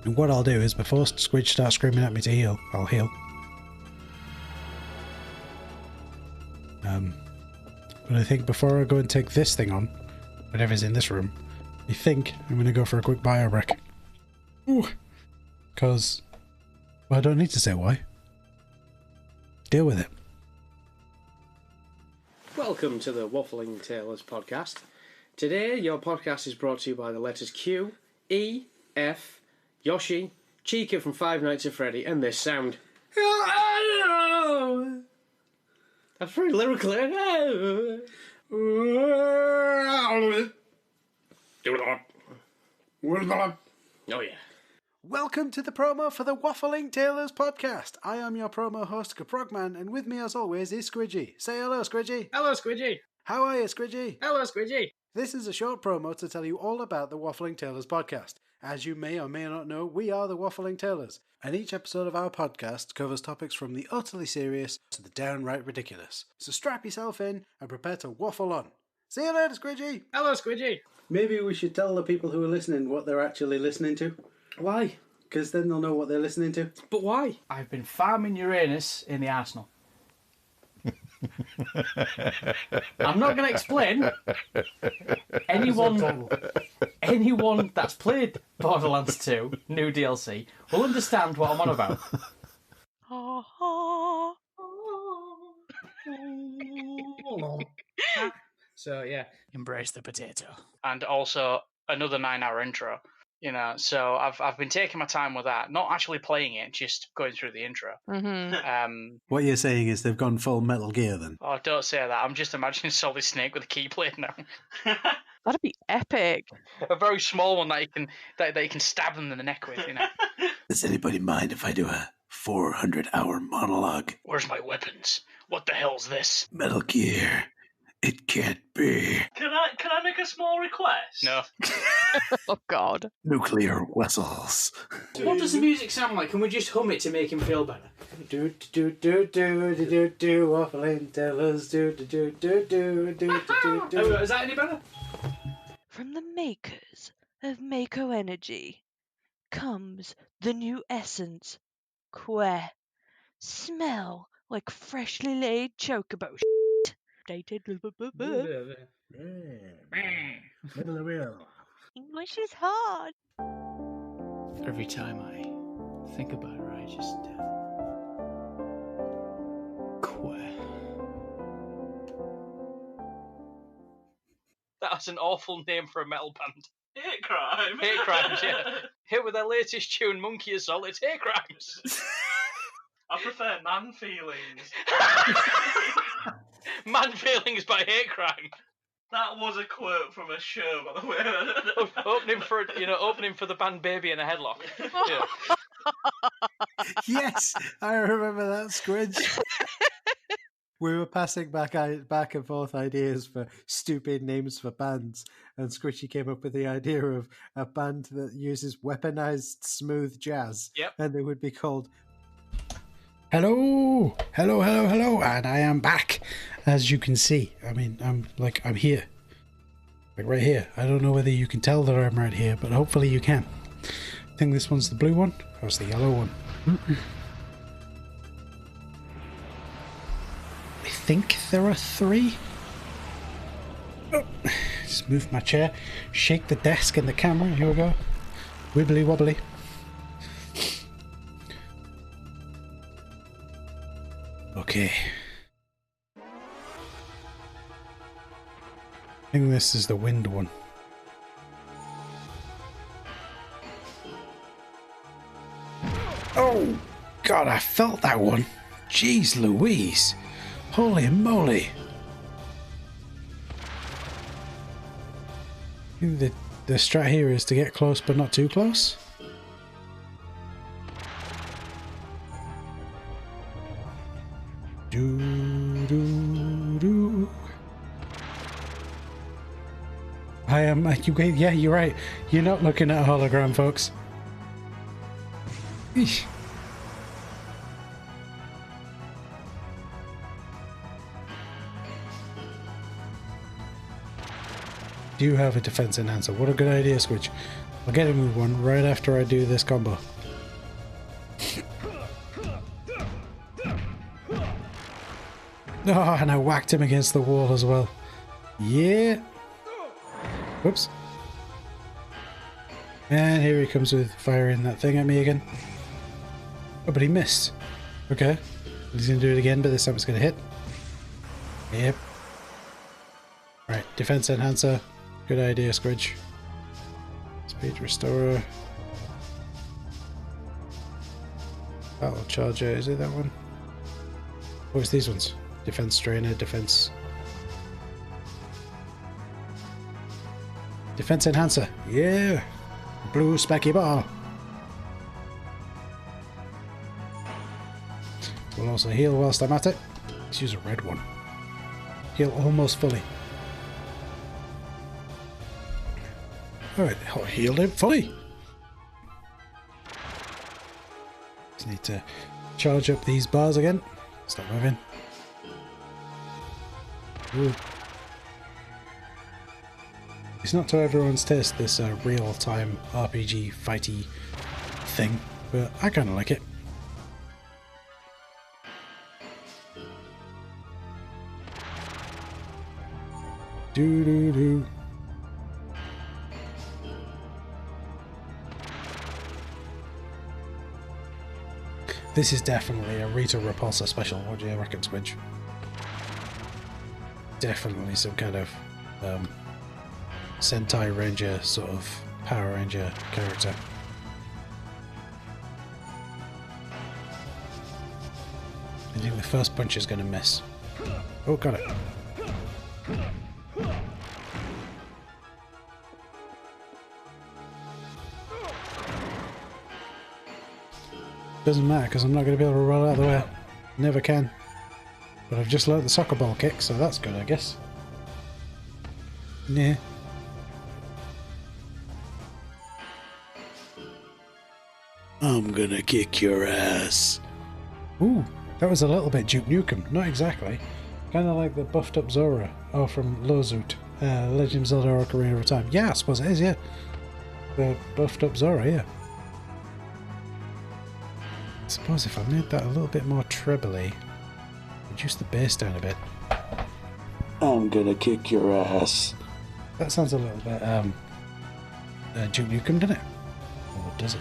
what I'll do is before Squidge starts screaming at me to heal, I'll heal. But I think before I go and take this thing on, whatever's in this room, I think I'm going to go for a quick bio break. Ooh. Because, well, I don't need to say why. Deal with it. Welcome to the Waffling Tailors podcast. Today, your podcast is brought to you by the letters Q, E, F, Yoshi, Chica from Five Nights at Freddy, and this sound. That's very lyrical. Oh yeah. Welcome to the promo for the Waffling Tailors podcast. I am your promo host, Caprogman, and with me as always is Squidgy. Say hello, Squidgy. Hello, Squidgy. How are you, Squidgy? Hello, Squidgy. This is a short promo to tell you all about the Waffling Tailors podcast. As you may or may not know, we are the Waffling Tailors, and each episode of our podcast covers topics from the utterly serious to the downright ridiculous. So strap yourself in and prepare to waffle on. See you later, Squidgy. Hello, Squidgy. Maybe we should tell the people who are listening what they're actually listening to. Why? Because then they'll know what they're listening to. But why? I've been farming Uranus in the arsenal. I'm not going to explain. Anyone that's played Borderlands 2 new DLC will understand what I'm on about. So yeah, Embrace the potato. And also another 9-hour intro. You know, so I've been taking my time with that, not actually playing it, just going through the intro. Mm-hmm. What you're saying is they've gone full Metal Gear then? Oh, don't say that. I'm just imagining Solid Snake with a keyblade now. That'd be epic. A very small one that you can stab them in the neck with, you know. Does anybody mind if I do a 400-hour monologue? Where's my weapons? What the hell's this? Metal Gear. It can't be. Can I make a small request? No. Oh, God. Nuclear vessels. what does the music sound like? Can we just hum it to make him feel better? Do do do do do do do Waffling Tailors do do do do do do do do. Is that any better? From the makers of Mako Energy comes the new essence, Que. Smell like freshly laid chocobo shit. Dated. English is hard. Every time I think about her, I just... That's an awful name for a metal band. Hate crime. Hate Crimes, yeah. Here with their latest tune, Monkey Assault, it's Hate Crimes. I prefer Man Feelings. Man Feelings by Hate Crime. That was a quote from a show, by the way. opening for the band Baby in a Headlock. Yeah. Yes, I remember that, Squidge. We were passing back and forth ideas for stupid names for bands, and Squishy came up with the idea of a band that uses weaponized smooth jazz. Yep. And they would be called... Hello, and I am back. As you can see, I mean, I'm here, like right here. I don't know whether you can tell that I'm right here, but hopefully you can. I think this one's the blue one, or it's the yellow one. I think there are 3. Oh, Just move my chair, shake the desk and the camera. Here we go. Wibbly wobbly. Okay. I think this is the wind one. Oh, God, I felt that one. Jeez Louise. Holy moly. I think the strat here is to get close but not too close. I am. Yeah, you're right. You're not looking at a hologram, folks. Eesh. Do you have a defense enhancer? What a good idea, Squidge. I'll get him with one right after I do this combo. Oh, and I whacked him against the wall as well. Yeah. Whoops. And here he comes with firing that thing at me again. Oh, but he missed. Okay. He's going to do it again, but this time it's going to hit. Yep. Right, defense enhancer. Good idea, Squidge. Speed restorer. Battle charger, is it that one? Oh, it's these ones. Defense strainer, defense... Defense enhancer. Yeah! Blue specky ball. We'll also heal whilst I'm at it. Let's use a red one. Heal almost fully. Alright, I'll heal him fully. Just need to charge up these bars again. Stop moving. Ooh. It's not to everyone's taste, this real-time RPG fighty thing, but I kind of like it. Do. This is definitely a Rita Repulsa special. What do you reckon, Squidge? Definitely some kind of Sentai Ranger sort of Power Ranger character. I think the first punch is going to miss. Oh, got it. Doesn't matter because I'm not going to be able to roll out of the way. Never can. But I've just learnt the soccer ball kick, so that's good, I guess. Yeah. I'm gonna kick your ass. Ooh, that was a little bit Duke Nukem. Not exactly. Kind of like the buffed up Zora. Oh, from Lozut. Legend of Zelda Ocarina of Time. Yeah, I suppose it is, yeah. The buffed up Zora, yeah. I suppose if I made that a little bit more trebly, reduce the bass down a bit. I'm gonna kick your ass. That sounds a little bit, Duke Nukem, doesn't it? Or does it?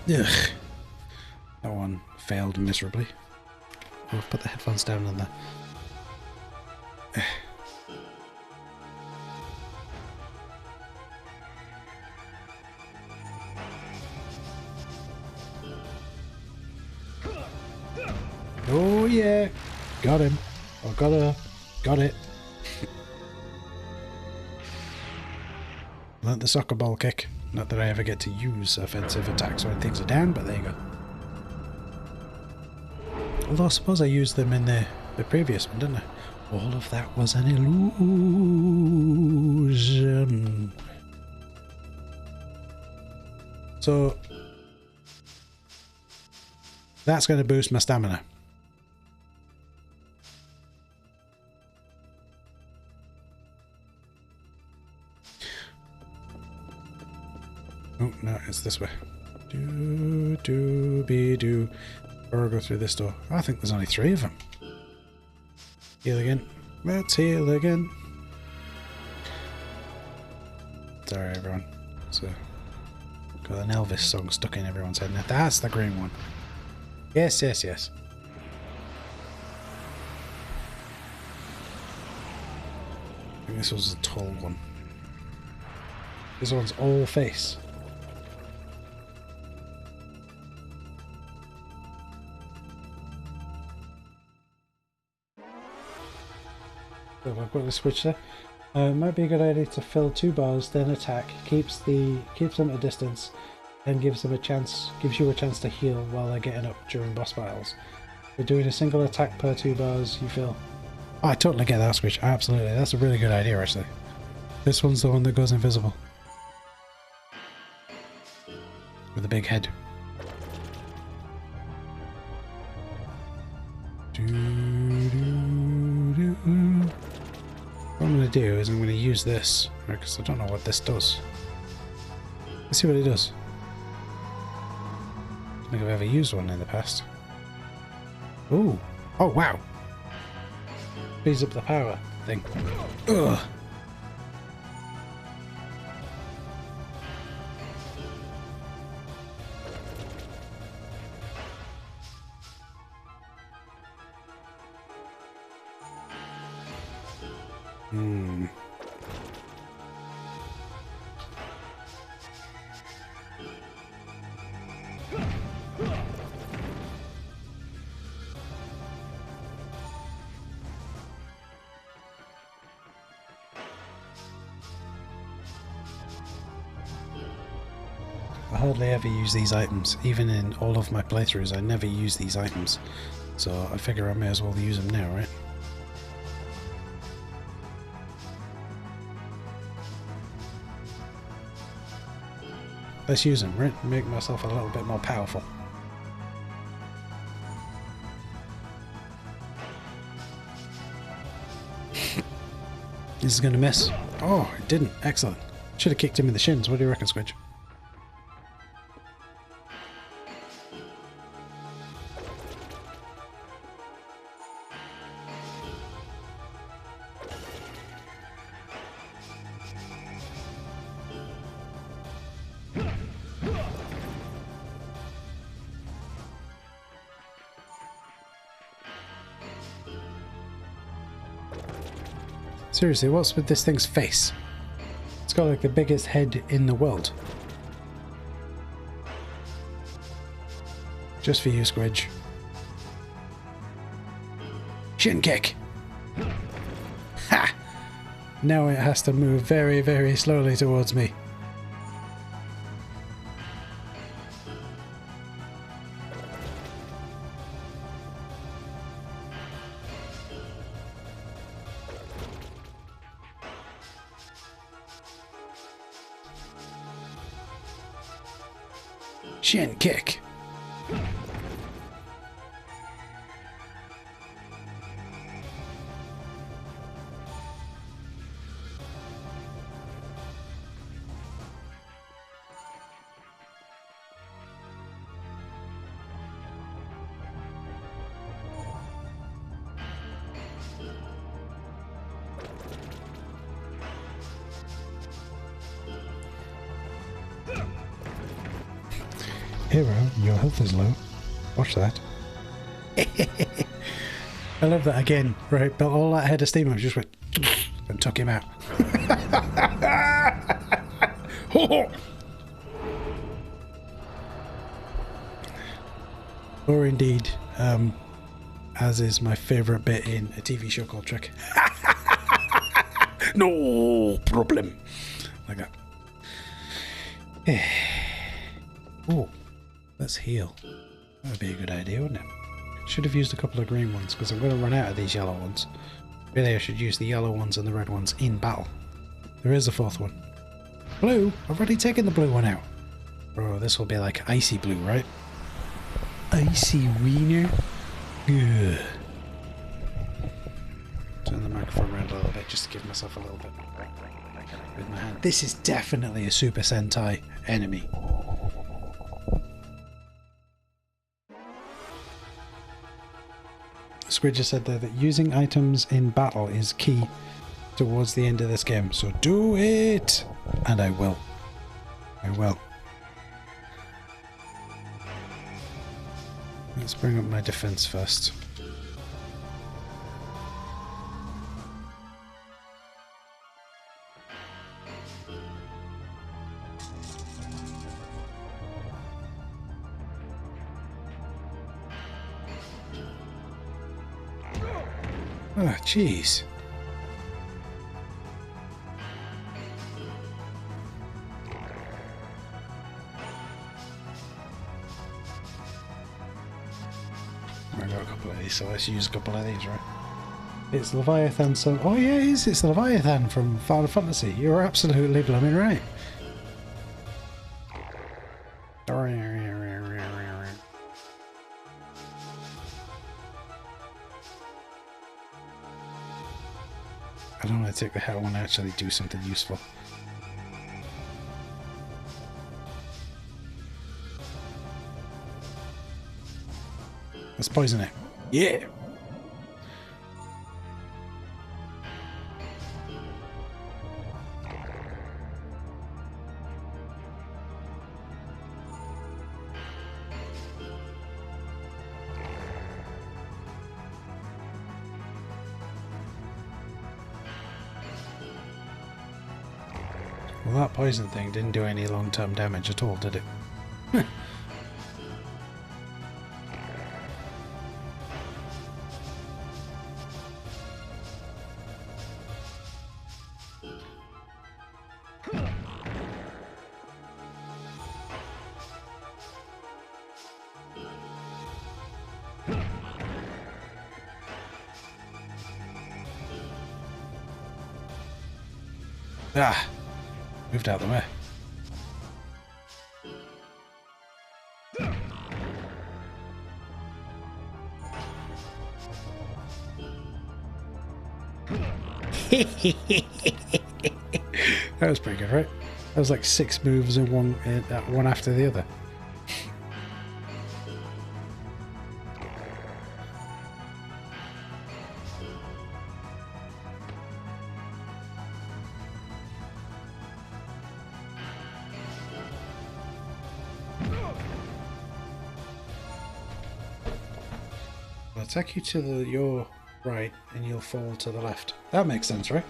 Ugh. That one failed miserably. I'll put the headphones down on that. Oh yeah, got him. Oh, got it. Learnt the soccer ball kick. Not that I ever get to use offensive attacks when things are down, but there you go. Although I suppose I used them in the previous one, didn't I? All of that was an illusion. So that's going to boost my stamina. Oh, no, it's this way. Or I'll go through this door. I think there's only 3 of them. Heal again. Let's heal again. Sorry, everyone. So, got an Elvis song stuck in everyone's head. Now that's the green one. Yes, yes, yes. I think this was a tall one. This one's all face. So I've got the switch there. Might be a good idea to fill 2 bars, then attack. Keeps them at a distance, and gives you a chance to heal while they're getting up during boss battles. We're doing a single attack per 2 bars you fill. Oh, I totally get that switch. Absolutely, that's a really good idea actually. This one's the one that goes invisible. With a big head. What I'm going to do is I'm going to use this, because I don't know what this does. Let's see what it does. I don't think I've ever used one in the past. Ooh. Oh, wow. Speeds up the power thing. Ugh. I hardly ever use these items. Even in all of my playthroughs, I never use these items. So I figure I may as well use them now, right? Let's use them, right? Make myself a little bit more powerful. This is going to miss. Oh, it didn't. Excellent. Should have kicked him in the shins. What do you reckon, Squidge? Seriously, what's with this thing's face? It's got like the biggest head in the world. Just for you, Squidge. Shin kick! Ha! Now it has to move very, very slowly towards me. Shin kick. Hero, your health is low. Watch that. I love that again. Right, but all that head of steam just went and took him out. Or indeed, as is my favourite bit in a TV show called Trick. No problem. Like that. Oh. Let's heal. That would be a good idea, wouldn't it? Should have used a couple of green ones because I'm going to run out of these yellow ones. Really, I should use the yellow ones and the red ones in battle. There is a 4th one. Blue? I've already taken the blue one out. Oh, this will be like icy blue, right? Icy wiener? Ugh. Turn the microphone around a little bit just to give myself a little bit with my hand. This is definitely a Super Sentai enemy. Squidger said there that using items in battle is key towards the end of this game. So do it! And I will. I will. Let's bring up my defense first. Oh, jeez. I got a couple of these, so let's use a couple of these, right? It's Leviathan, son. Oh yeah, it is. It's Leviathan from Final Fantasy. You're absolutely blooming right. I don't want to take the hit. I want to actually do something useful. Let's poison it. Yeah! Well, that poison thing didn't do any long-term damage at all, did it? Ah! Moved out of the way. That was pretty good, right? That was like 6 moves in one after the other. I'll take you to your right and you'll fall to the left. That makes sense, right?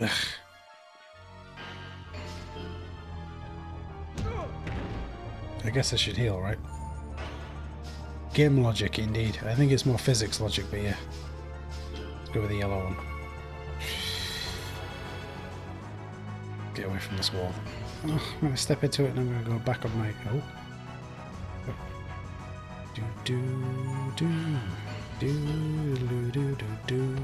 Ugh. I guess I should heal, right? Game logic, indeed. I think it's more physics logic, but yeah. Let's go with the yellow one. Get away from this wall. Oh, I'm going to step into it and I'm going to go back on my... Oh. Do do do do do do do do.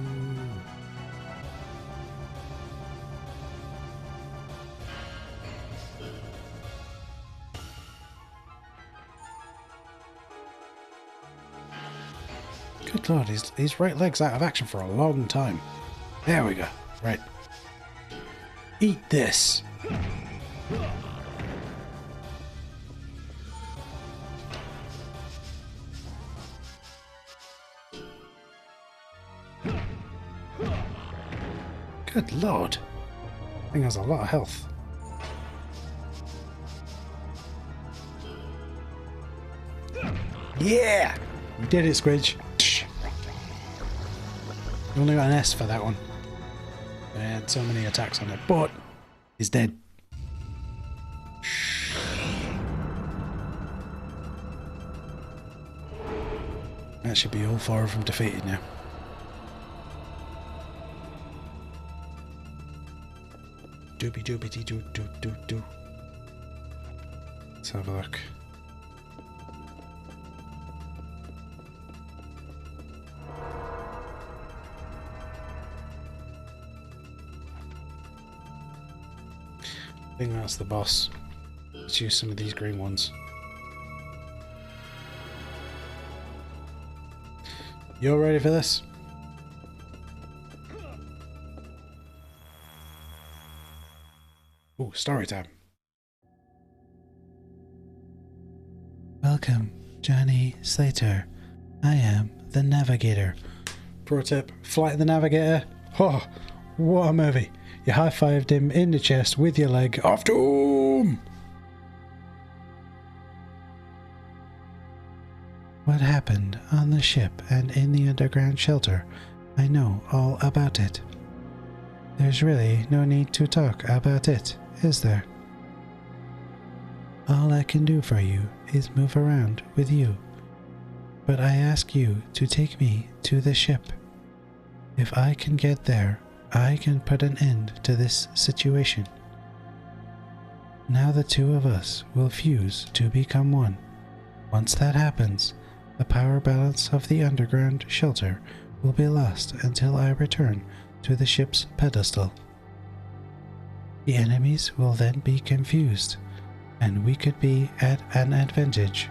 Good lord, his right leg's out of action for a long time. There we go. Right. Eat this. Good lord. I think has a lot of health. Yeah! We did it, Squidge. You only got an S for that one. I had so many attacks on it, but he's dead. That should be all 4 of them defeated now. Doobie doobie dee doo doo doo doo. Let's have a look. I think that's the boss. Let's use some of these green ones. You're ready for this? Ooh, story time. Welcome, Johnny Slater. I am the Navigator. Pro tip, Flight of the Navigator. Oh, what a movie. You high-fived him in the chest with your leg. Off doom! What happened on the ship and in the underground shelter, I know all about it. There's really no need to talk about it, is there? All I can do for you is move around with you. But I ask you to take me to the ship. If I can get there, I can put an end to this situation. Now the two of us will fuse to become one. Once that happens, the power balance of the underground shelter will be lost until I return to the ship's pedestal. The enemies will then be confused, and we could be at an advantage.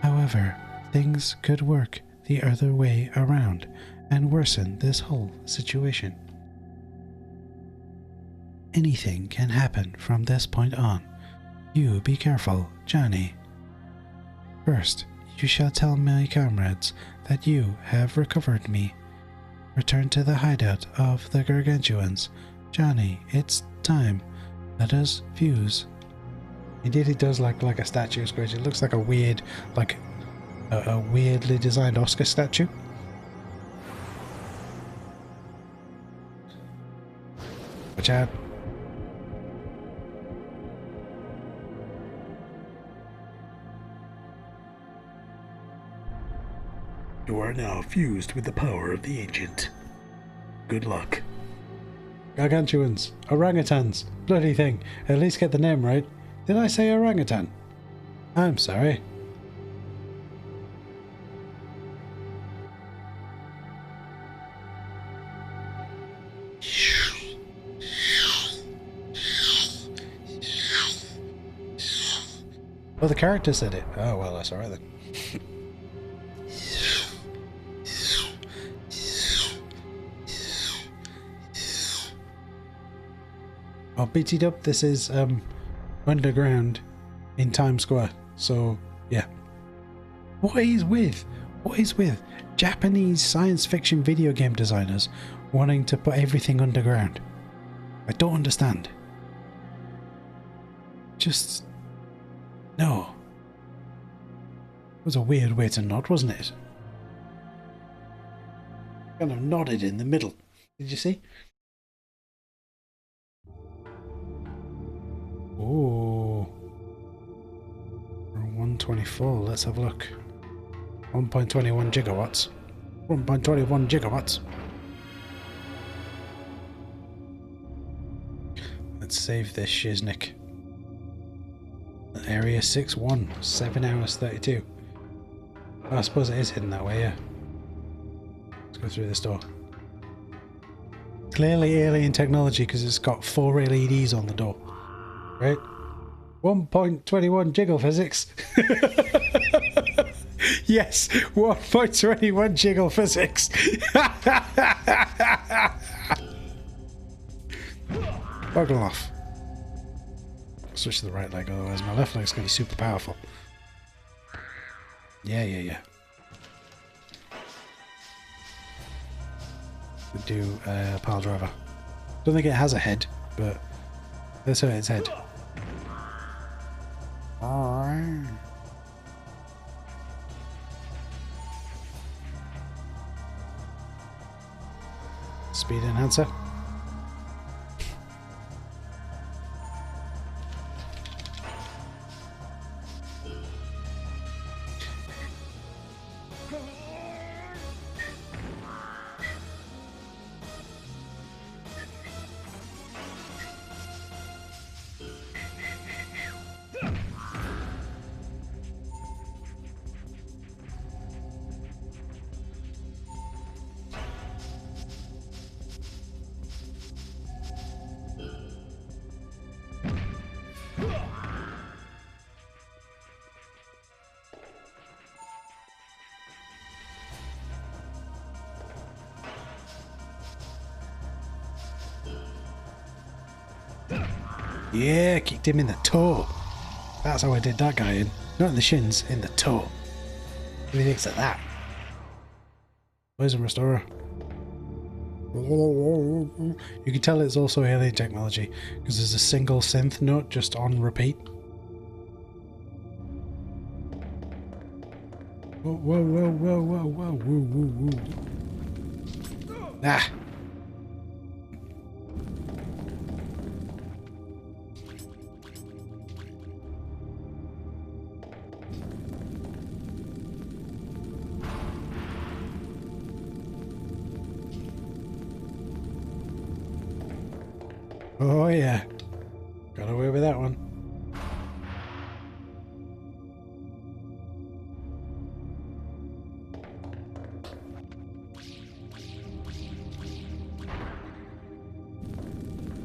However, things could work the other way around and worsen this whole situation. Anything can happen from this point on. You be careful, Johnny. First, you shall tell my comrades that you have recovered me. Return to the hideout of the Gargantuans. Johnny, it's time. Let us fuse. Indeed, it does look like a statue, Squidge. It looks like a weird, like a weirdly designed Oscar statue. Watch out. You are now fused with the power of the ancient. Good luck. Gargantuans. Orangutans. Bloody thing. At least get the name right. Did I say orangutan? I'm sorry. Oh, the character said it. Oh, well, that's alright then. Oh, BT Dub, this is underground in Times Square. So, yeah. What is with Japanese science fiction video game designers wanting to put everything underground? I don't understand. Just... no. It was a weird way to nod, wasn't it? Kind of nodded in the middle. Did you see? Oh, 124. Let's have a look. 1.21 gigawatts. 1.21 gigawatts. Let's save this shiznick. Area 6-1, 7 hours 32. Oh, I suppose it is hidden that way, yeah. Let's go through this door. Clearly alien technology because it's got 4 LEDs on the door. Right? 1.21 jiggle physics. Yes, 1.21 jiggle physics. Buggle off. Switch to the right leg, otherwise my left leg's going to be super powerful. Yeah. We'll do pile driver. Don't think it has a head, but let's hurt its head. Alright. Speed enhancer. Yeah, kicked him in the toe. That's how I did that guy in. Not in the shins, in the toe. What do you think of that? Poison Restorer. You can tell it's also alien technology because there's a single synth note just on repeat. Whoa, whoa, whoa, whoa, whoa, whoa, whoa, whoa, whoa. Ah! Oh yeah, got away with that one.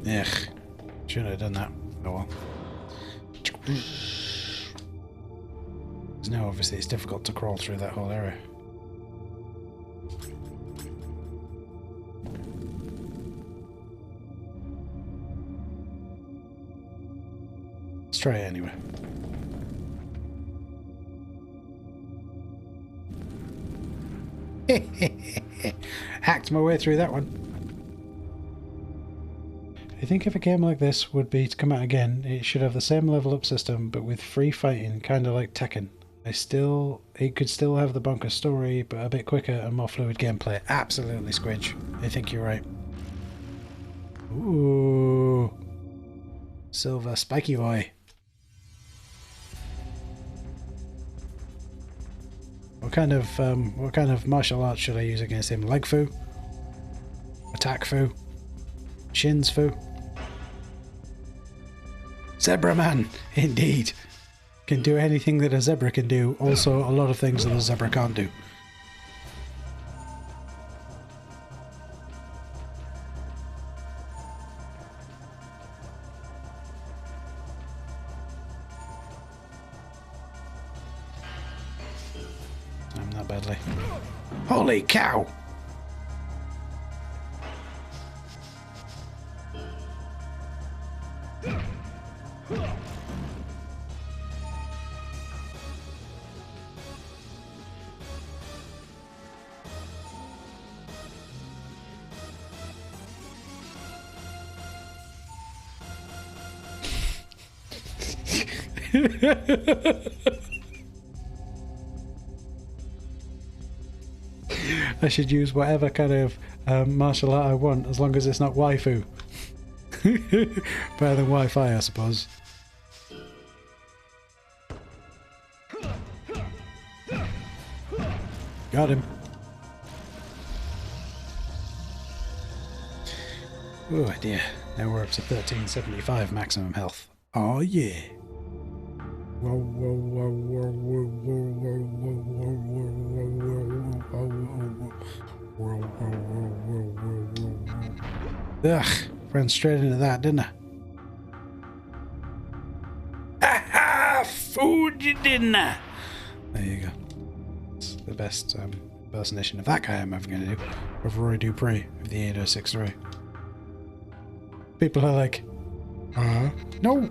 Ugh, shouldn't have done that. Oh well. Because now obviously it's difficult to crawl through that whole area. Let's try it anyway. Hacked my way through that one. I think if a game like this would be to come out again, it should have the same level up system but with free fighting, kind of like Tekken. It could still have the bonkers story, but a bit quicker and more fluid gameplay. Absolutely, Squidge. I think you're right. Ooh, silver spiky boy. What kind of martial arts should I use against him? Leg fu? Attack fu? Shins fu? Zebra man, indeed. Can do anything that a zebra can do, also a lot of things that a zebra can't do. Not badly. Holy cow! I should use whatever kind of martial art I want, as long as it's not waifu. Better than Wi-Fi, I suppose. Got him. Oh dear. Now we're up to 1375 maximum health. Oh yeah. Whoa, whoa, whoa, whoa, whoa, whoa, whoa, whoa, whoa, whoa, whoa, whoa, whoa. Ugh, ran straight into that, didn't I? Ha! Food you didn't I? There you go. It's the best impersonation of that guy I'm ever going to do. Of Roy Dupree of the 8063. People are like, no! No!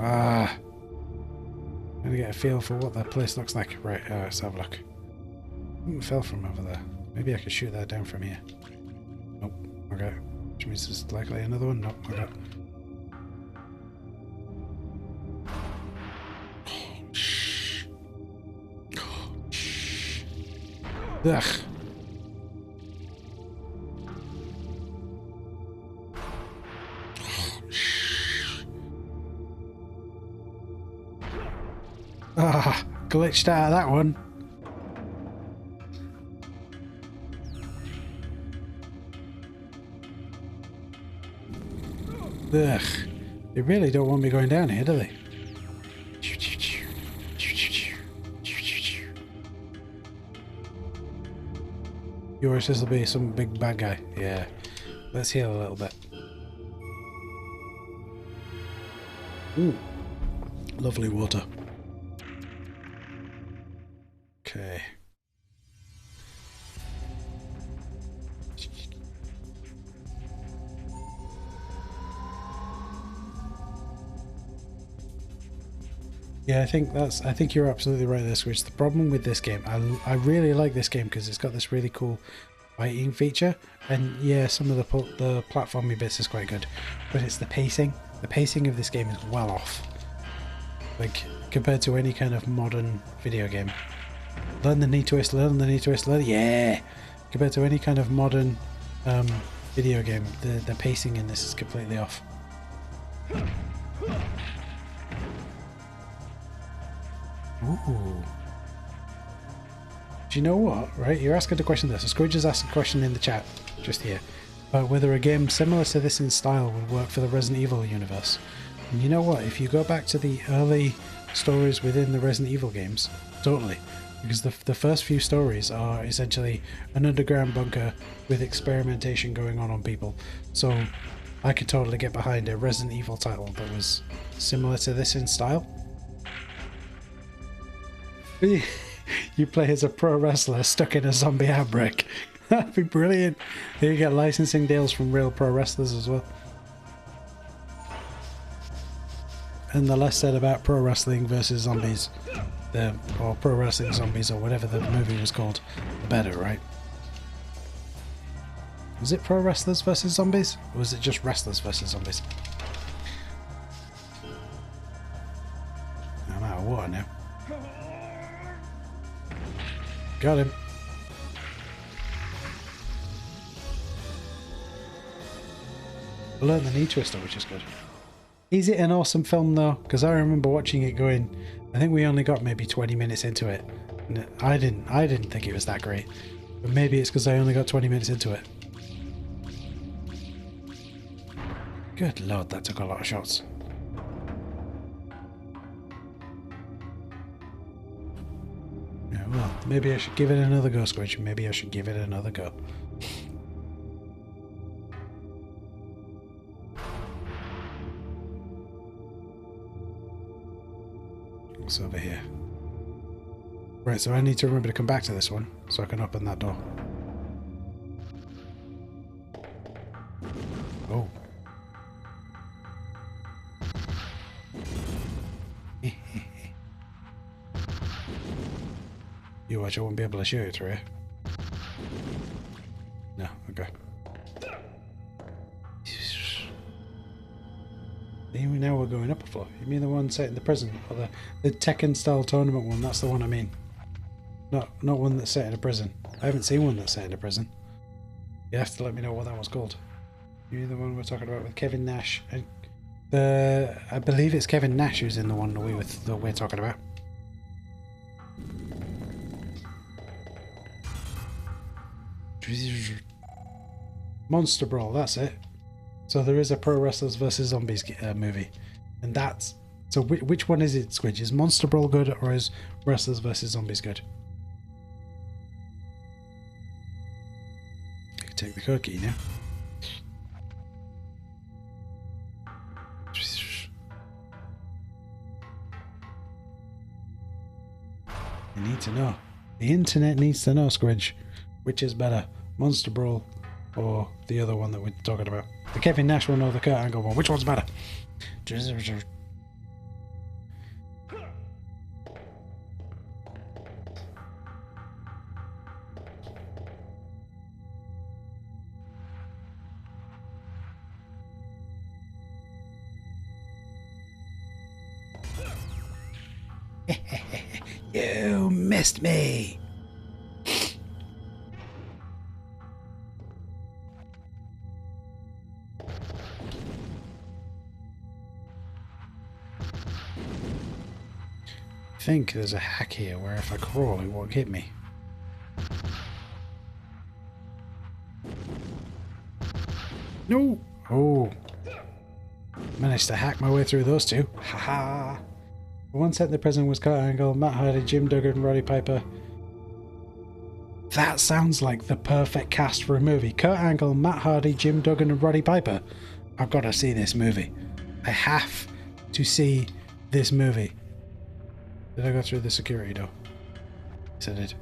I'm gonna get a feel for what that place looks like. Right, let's have a look. Ooh, fell from over there. Maybe I could shoot that down from here. Nope. Okay. Which means there's likely another one. Nope. Okay. Shh. Shh. Ugh. Ah, glitched out of that one. Ugh. They really don't want me going down here, do they? Yours says there'll be some big bad guy. Yeah. Let's heal a little bit. Ooh. Lovely water. Okay. Yeah, I think you're absolutely right there, Squidge. The problem with this game, I really like this game because it's got this really cool fighting feature, and yeah, some of the platforming bits is quite good, but it's the pacing. The pacing of this game is well off, like compared to any kind of modern video game. Learn the knee twist, learn the knee twist, learn, yeah. Compared to any kind of modern video game, the pacing in this is completely off. Ooh. Do you know what? Right, you're asking the question there. So Squidge has asked a question in the chat just here about whether a game similar to this in style would work for the Resident Evil universe. And you know what? If you go back to the early stories within the Resident Evil games, totally. Because the first few stories are essentially an underground bunker with experimentation going on people. So I could totally get behind a Resident Evil title that was similar to this in style. You play as a pro wrestler stuck in a zombie outbreak. That'd be brilliant. You get licensing deals from real pro wrestlers as well. And the less said about pro wrestling versus zombies, or pro wrestling zombies, or whatever the movie was called, the better, right? Was it pro wrestlers versus zombies? Or was it just wrestlers versus zombies? I'm out of water now. Got him. I learned the knee twister, which is good. Is it an awesome film though? Because I remember watching it going, I think we only got maybe 20 minutes into it. And I didn't think it was that great. But maybe it's because I only got 20 minutes into it. Good lord, that took a lot of shots. Yeah, well, maybe I should give it another go, Squidge. Maybe I should give it another go. What's over here? Right, so I need to remember to come back to this one so I can open that door. Oh. You watch, I won't be able to shoot it through here. No, okay. Even now we're going up a floor. You mean the one set in the prison? Or the Tekken style tournament one, that's the one I mean. Not one that's set in a prison. I haven't seen one that's set in a prison. You have to let me know what that was called. You mean the one we're talking about with Kevin Nash? And I believe it's Kevin Nash who's in the one that we're talking about. Monster Brawl, that's it. So there is a Pro Wrestlers vs Zombies movie, and that's so. Which one is it, Squidge? Is Monster Brawl good or is Wrestlers vs Zombies good? I can take the code key now. You need to know. The internet needs to know, Squidge. Which is better, Monster Brawl or the other one that we're talking about? The Kevin Nash one or the Kurt Angle one? Which one's better? You missed me. I think there's a hack here where if I crawl it won't hit me. No! Oh. Managed to hack my way through those two. Haha. The one set in the prison was Kurt Angle, Matt Hardy, Jim Duggan, Roddy Piper. That sounds like the perfect cast for a movie. Kurt Angle, Matt Hardy, Jim Duggan and Roddy Piper. I've got to see this movie. I have to see this movie. Did I go through the security door? Yes, I did.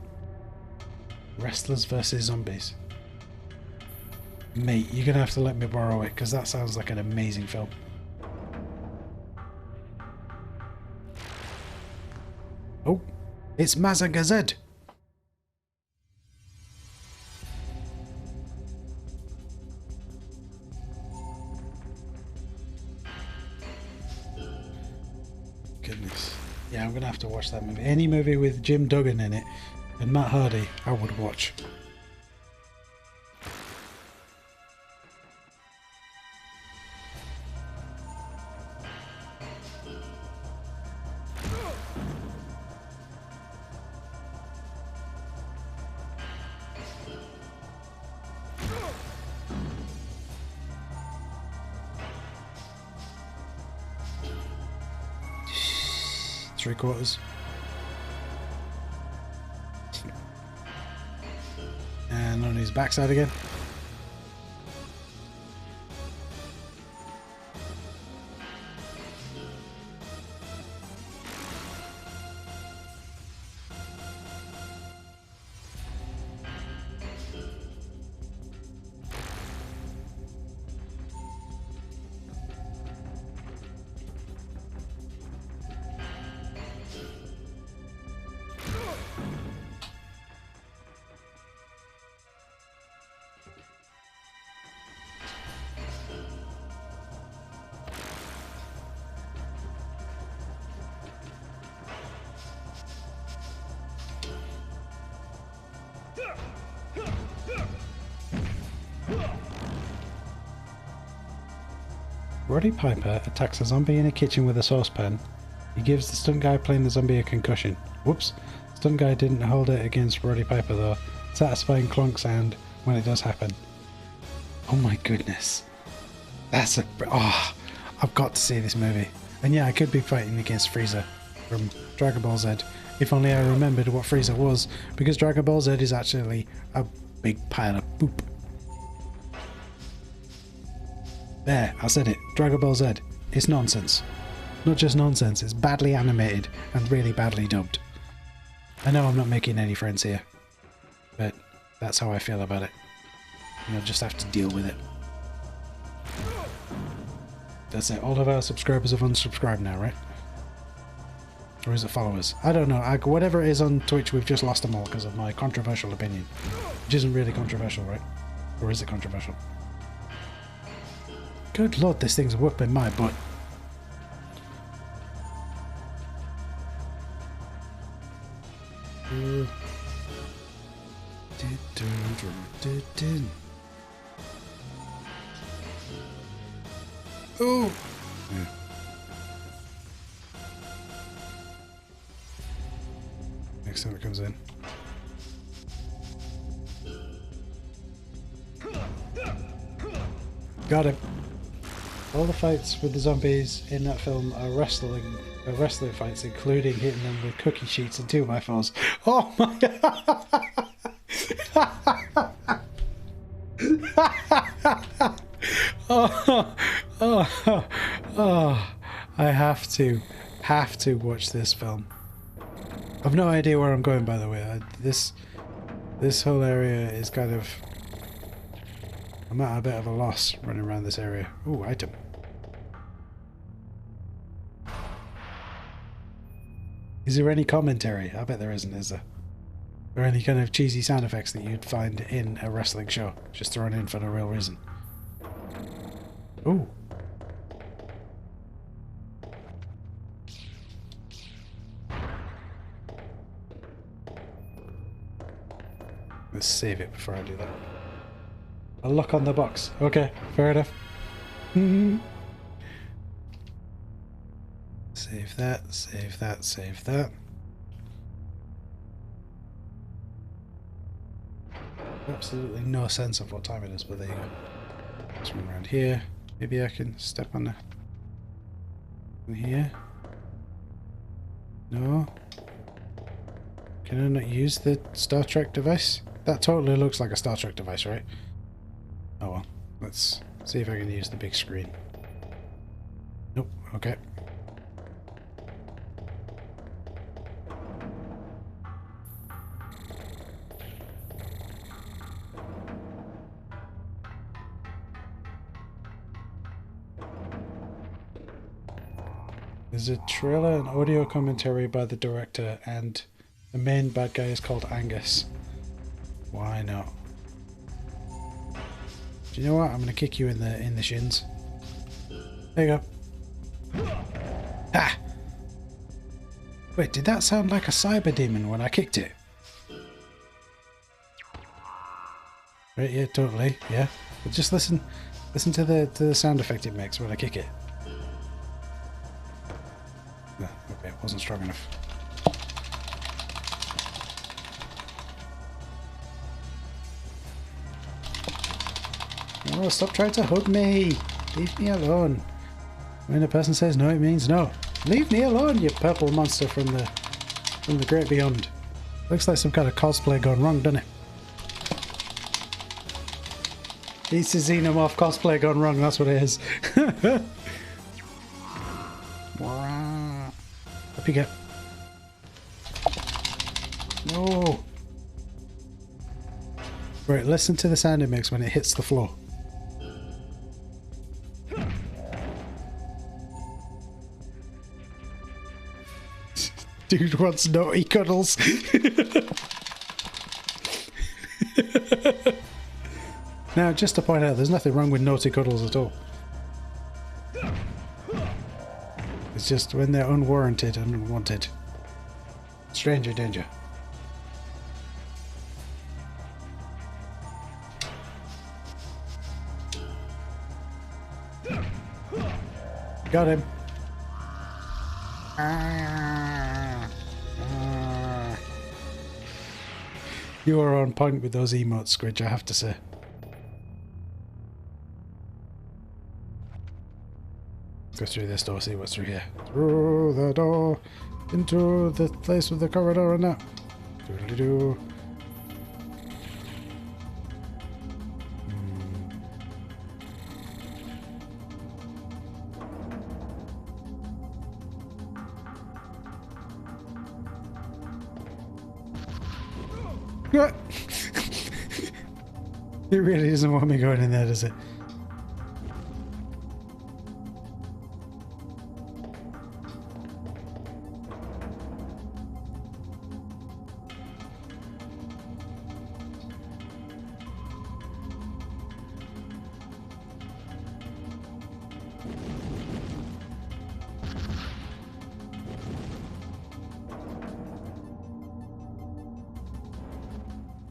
Wrestlers versus Zombies. Mate, you're going to have to let me borrow it because that sounds like an amazing film. Oh, it's Mazagazed. Goodness. Yeah, I'm gonna have to watch that movie. Any movie with Jim Duggan in it and Matt Hardy, I would watch. Three quarters. And on his backside again. Roddy Piper attacks a zombie in a kitchen with a saucepan. He gives the stunt guy playing the zombie a concussion. Whoops. Stunt guy didn't hold it against Roddy Piper though. Satisfying clunk sound when it does happen. Oh my goodness. That's a... Oh, I've got to see this movie. And yeah, I could be fighting against Frieza from Dragon Ball Z. If only I remembered what Frieza was. Because Dragon Ball Z is actually a big pile of poop. There, I said it. Dragon Ball Z. It's nonsense. Not just nonsense, it's badly animated and really badly dubbed. I know I'm not making any friends here, but that's how I feel about it. You'll just have to deal with it. That's it. All of our subscribers have unsubscribed now, right? Or is it followers? I don't know. Whatever it is on Twitch, we've just lost them all because of my controversial opinion. Which isn't really controversial, right? Or is it controversial? Good lord, this thing's whooping my butt. Oh! Yeah. Next time it comes in. Got him. All the fights with the zombies in that film are wrestling fights, including hitting them with cookie sheets and 2x4s. Oh my god! Oh, I have to watch this film. I've no idea where I'm going, by the way. This whole area is kind of... I'm at a bit of a loss running around this area. Ooh, item. Is there any commentary? I bet there isn't, is there? Or any kind of cheesy sound effects that you'd find in a wrestling show, just thrown in for no real reason. Ooh. Let's save it before I do that. A lock on the box. Okay, fair enough. Save that, save that, save that. Absolutely no sense of what time it is, but there you go. Let's run around here. Maybe I can step on the... in here? No? Can I not use the Star Trek device? That totally looks like a Star Trek device, right? Oh well, let's see if I can use the big screen. Nope, okay. There's a trailer and audio commentary by the director, and the main bad guy is called Angus. Why not? Do you know what? I'm gonna kick you in the shins. There you go. Ah! Wait, did that sound like a cyber demon when I kicked it? Right, yeah, totally, yeah. But just listen to the sound effect it makes when I kick it. No, okay, it wasn't strong enough. Oh, stop trying to hug me! Leave me alone. When a person says no, it means no. Leave me alone, you purple monster from the great beyond. Looks like some kind of cosplay gone wrong, doesn't it? It's a xenomorph cosplay gone wrong, that's what it is. Up you get. No! Right, listen to the sound it makes when it hits the floor. Dude wants naughty cuddles. Now, just to point out, there's nothing wrong with naughty cuddles at all. It's just when they're unwarranted and unwanted. Stranger danger. Got him. You are on point with those emotes, Squidge, I have to say. Go through this door, see what's through here. Through the door, into the place with the corridor and that. Doodly-doo. It really doesn't want me going in there, does it?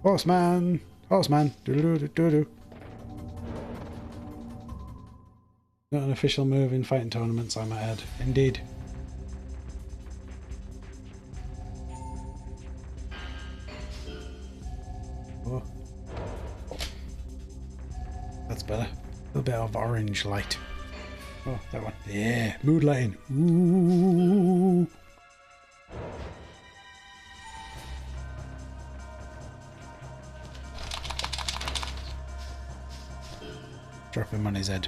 Horseman! Horseman! Doo-doo-doo-doo-doo. Not an official move in fighting tournaments, I might add. Indeed. Oh. That's better. A little bit of orange light. Oh, that one. Yeah, mood lighting. Ooh. Drop him on his head.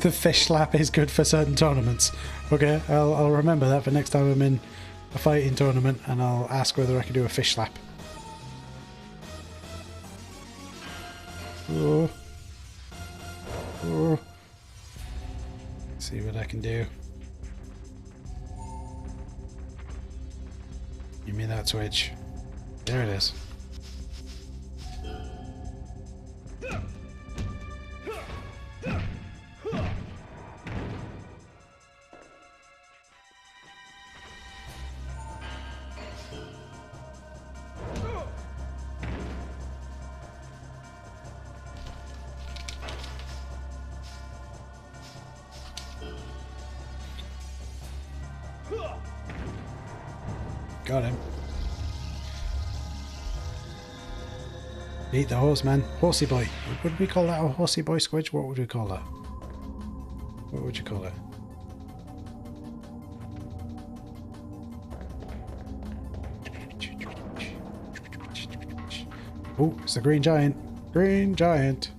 The fish slap is good for certain tournaments. Okay, I'll remember that for next time I'm in a fighting tournament, and I'll ask whether I can do a fish slap. Oh. Oh. See what I can do. Give me that switch. There it is. Got him. Eat the horse, man. Horsey boy. Would we call that a horsey boy, Squidge? What would we call that? What would you call it? Oh, it's the green giant. Green giant.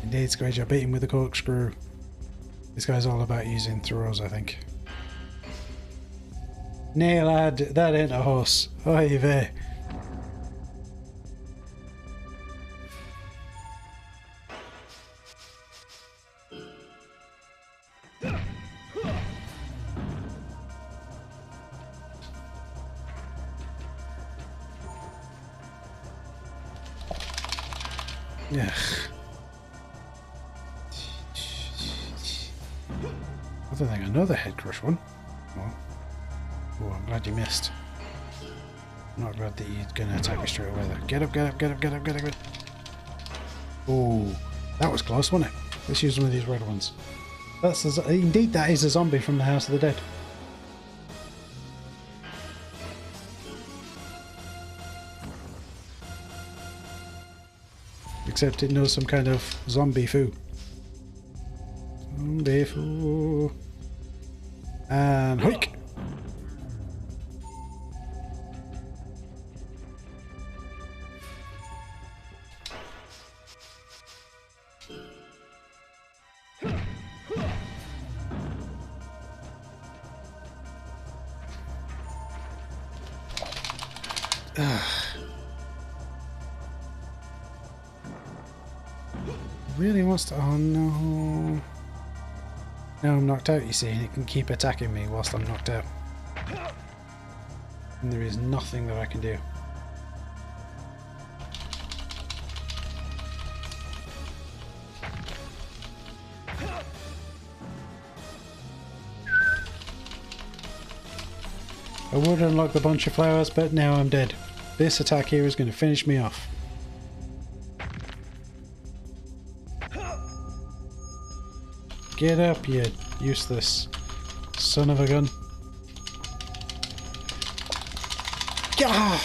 Indeed, Squidge, I beat him with a corkscrew. This guy's all about using throws, I think. Nay, lad, that ain't a horse. Oy vey. Yeah. I don't think I know the head crush one. Oh, I'm glad you missed. I'm not glad that you're gonna attack me straight away there. Get up, get up, get up, get up, get up, get up. Oh, that was close, wasn't it? Let's use one of these red ones. That's indeed, that is a zombie from the House of the Dead. Except it knows some kind of zombie foo. Zombie foo. And hoik! Really wants to. Oh no. Now I'm knocked out, you see, and it can keep attacking me whilst I'm knocked out. And there is nothing that I can do. I would unlock the bunch of flowers, but now I'm dead. This attack here is going to finish me off. Get up, you useless son of a gun. Gah!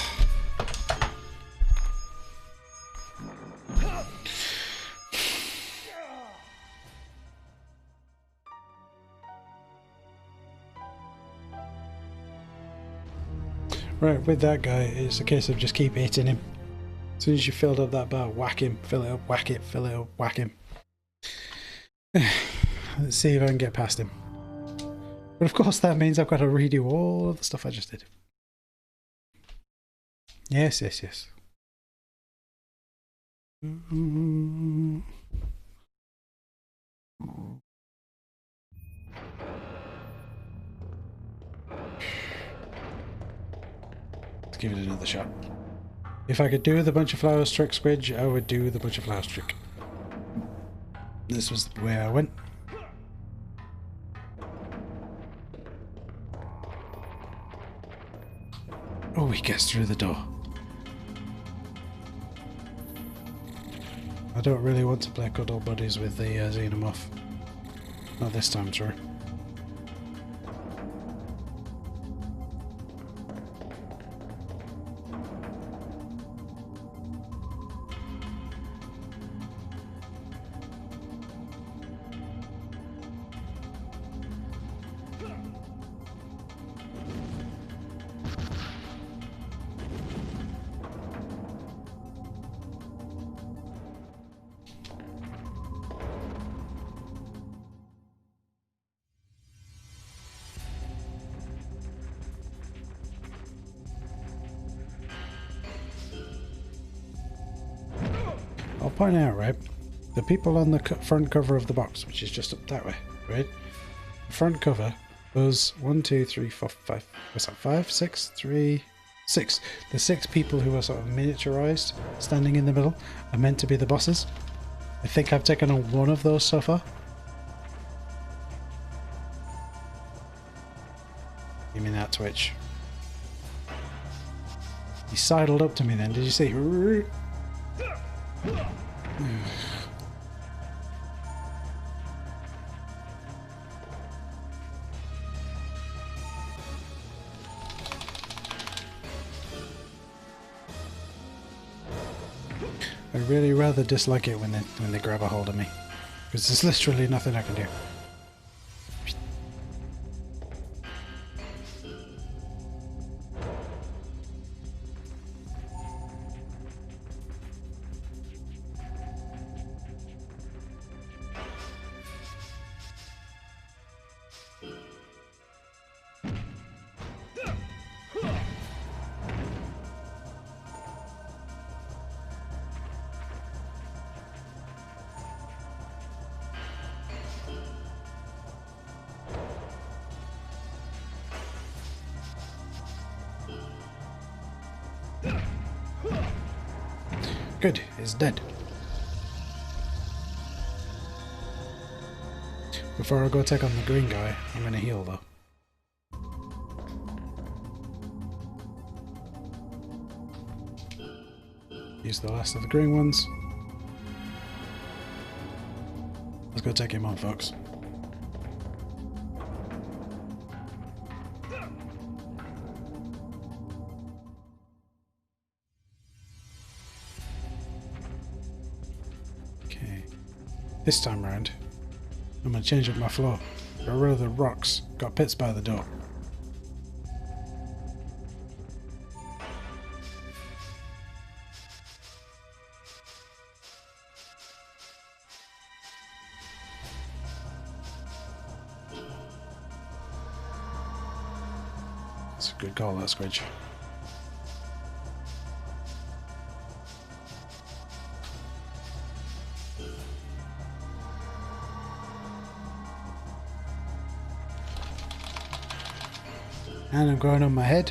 Right, with that guy, it's a case of just keep hitting him. As soon as you filled up that bar, whack him, fill it up, whack it, fill it up, whack him. Let's see if I can get past him. But of course that means I've got to redo all of the stuff I just did. Yes, yes, yes. Let's give it another shot. If I could do the bunch of flowers trick, Squidge, I would do the bunch of flowers trick. This was the way I went. Oh, he gets through the door. I don't really want to play cuddle buddies with the xenomorph. Not this time through. I'll point out, right, the people on the front cover of the box, which is just up that way, right? The front cover was 1, 2, 3, 4, 5. What's that? 5, 6, 3, 6. The 6 people who are sort of miniaturized, standing in the middle, are meant to be the bosses. I think I've taken on one of those so far. Give me that twitch. He sidled up to me then, did you see? I really rather dislike it when they grab a hold of me, because there's literally nothing I can do. Good, it's dead. Before I go take on the green guy, I'm going to heal though. Use the last of the green ones. Let's go take him on, folks. Okay. This time round, I'm going to change up my floor. Got rid of the rocks. Got pits by the door. It's a good call, that Squidge. And I'm going on my head.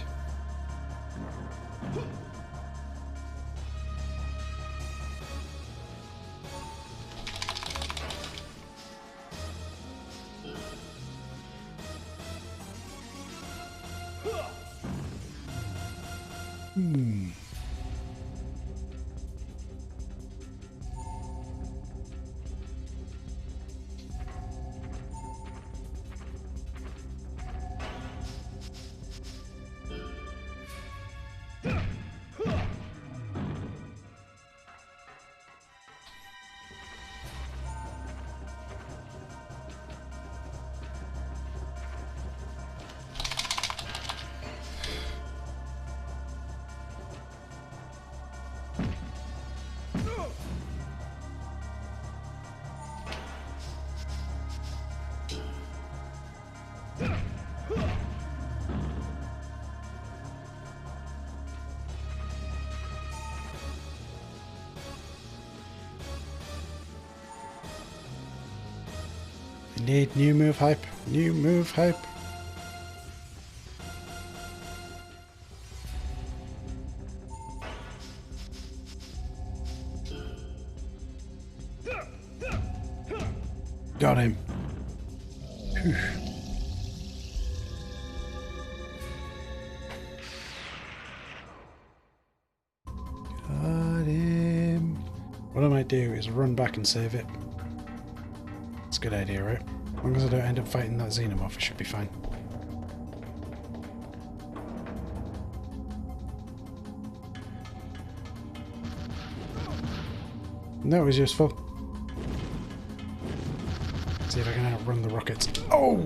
Need new move hype. New move hype. Got him. Whew. Got him. What I might do is run back and save it. That's a good idea, right? As long as I don't end up fighting that xenomorph, it should be fine. That was useful. See if I can outrun the rockets. Oh!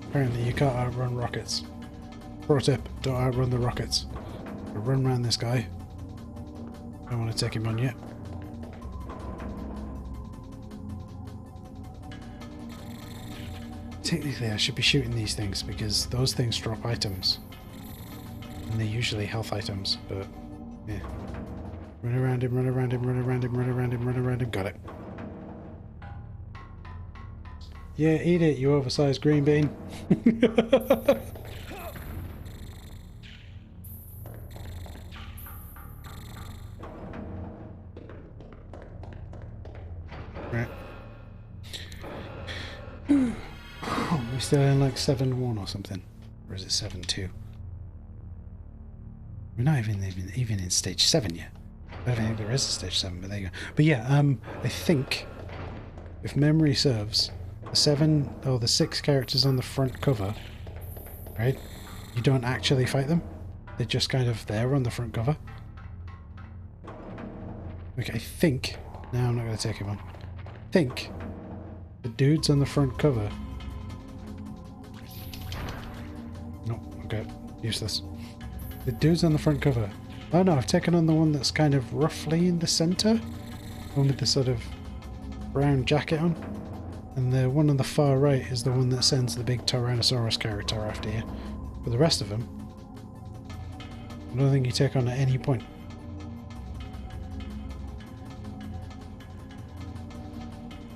Apparently you can't outrun rockets. Pro tip, don't outrun the rockets. I'll run around this guy. Don't want to take him on yet. Technically I should be shooting these things because those things drop items. And they're usually health items, but yeah. Run around him, run around him, run around him, run around him, run around him. Got it. Yeah, eat it, you oversized green bean. Right. We're still in like 7-1 or something. Or is it 7-2? We're not even in stage 7 yet. I don't think there is a stage 7, but there you go. But yeah, I think, if memory serves, the 6 characters on the front cover, right? You don't actually fight them. They're just kind of there on the front cover. Okay, I think... No, I'm not going to take him on. I think the dudes on the front cover... Nope, okay, useless. The dudes on the front cover... Oh no, I've taken on the one that's kind of roughly in the centre. One with the sort of brown jacket on. And the one on the far right is the one that sends the big Tyrannosaurus character after you. But the rest of them, I don't think you take on at any point.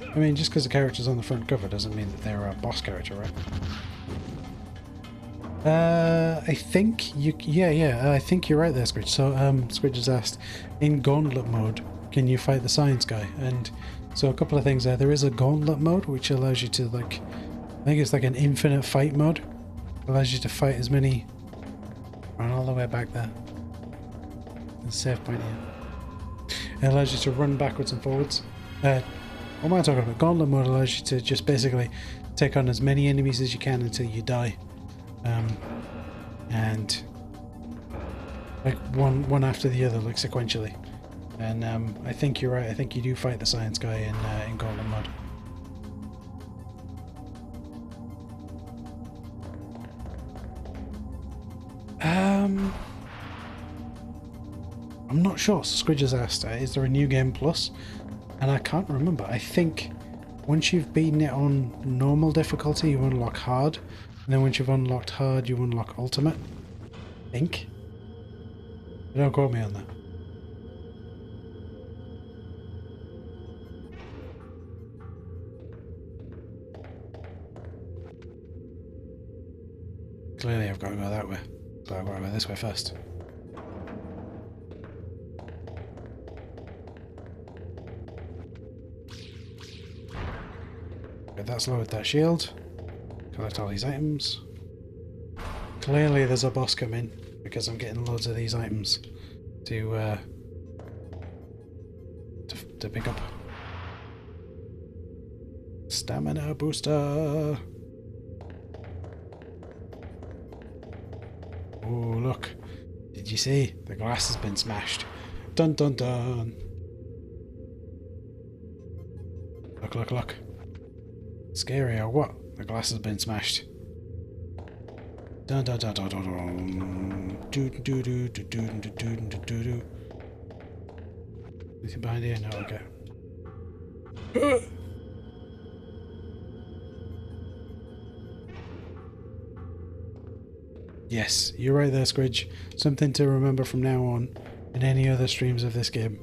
I mean, just because the character's on the front cover doesn't mean that they're a boss character, right? I think you. Yeah. I think you're right there, Squidge. So, Squidge has asked, in gauntlet mode, can you fight the science guy? And so a couple of things there. There is a gauntlet mode which allows you to I think it's like an infinite fight mode. Allows you to fight as many. Run all the way back there. There's a save point here. It allows you to run backwards and forwards. What am I talking about? Gauntlet mode allows you to just basically take on as many enemies as you can until you die. And like one after the other, like sequentially. And I think you're right. I think you do fight the science guy in Gauntlet mode. I'm not sure. Squidge has asked, is there a new game plus? And I can't remember. I think once you've beaten it on normal difficulty, you unlock hard. And then once you've unlocked hard, you unlock ultimate. I think. Don't quote me on that. Clearly I've got to go that way. But I've got to go this way first. Okay, that's lowered that shield. Collect all these items. Clearly there's a boss coming because I'm getting loads of these items to pick up. Stamina booster. Oh look, did you see? The glass has been smashed. Dun dun dun. Look, look, look. Scary or what? The glass has been smashed. Dun dun dun dun dun dun. Do do do do do do do do do do. Anything behind here? No, okay. Yes, you're right there, Squidge. Something to remember from now on in any other streams of this game.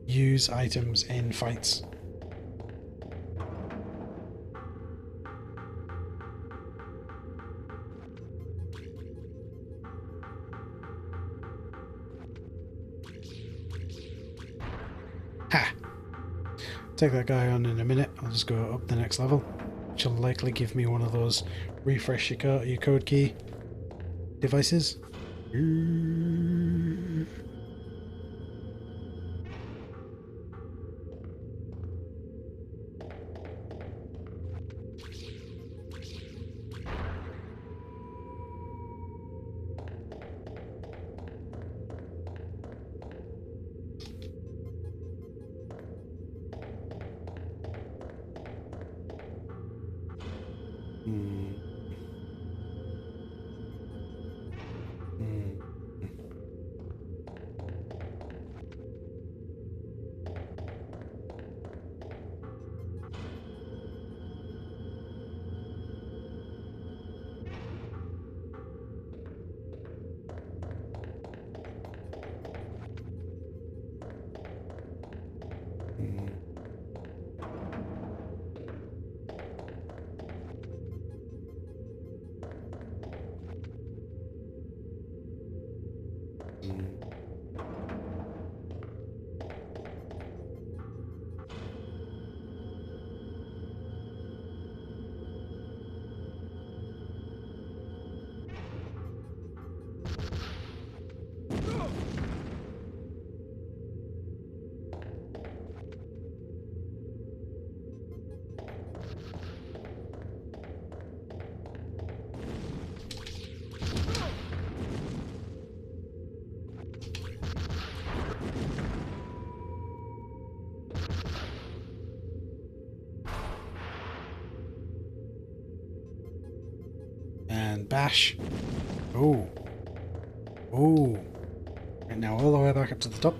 Use items in fights. Ha! Take that guy on in a minute. I'll just go up the next level, which will likely give me one of those refresh your code key devices. And bash. Oh. Oh. And now all the way back up to the top.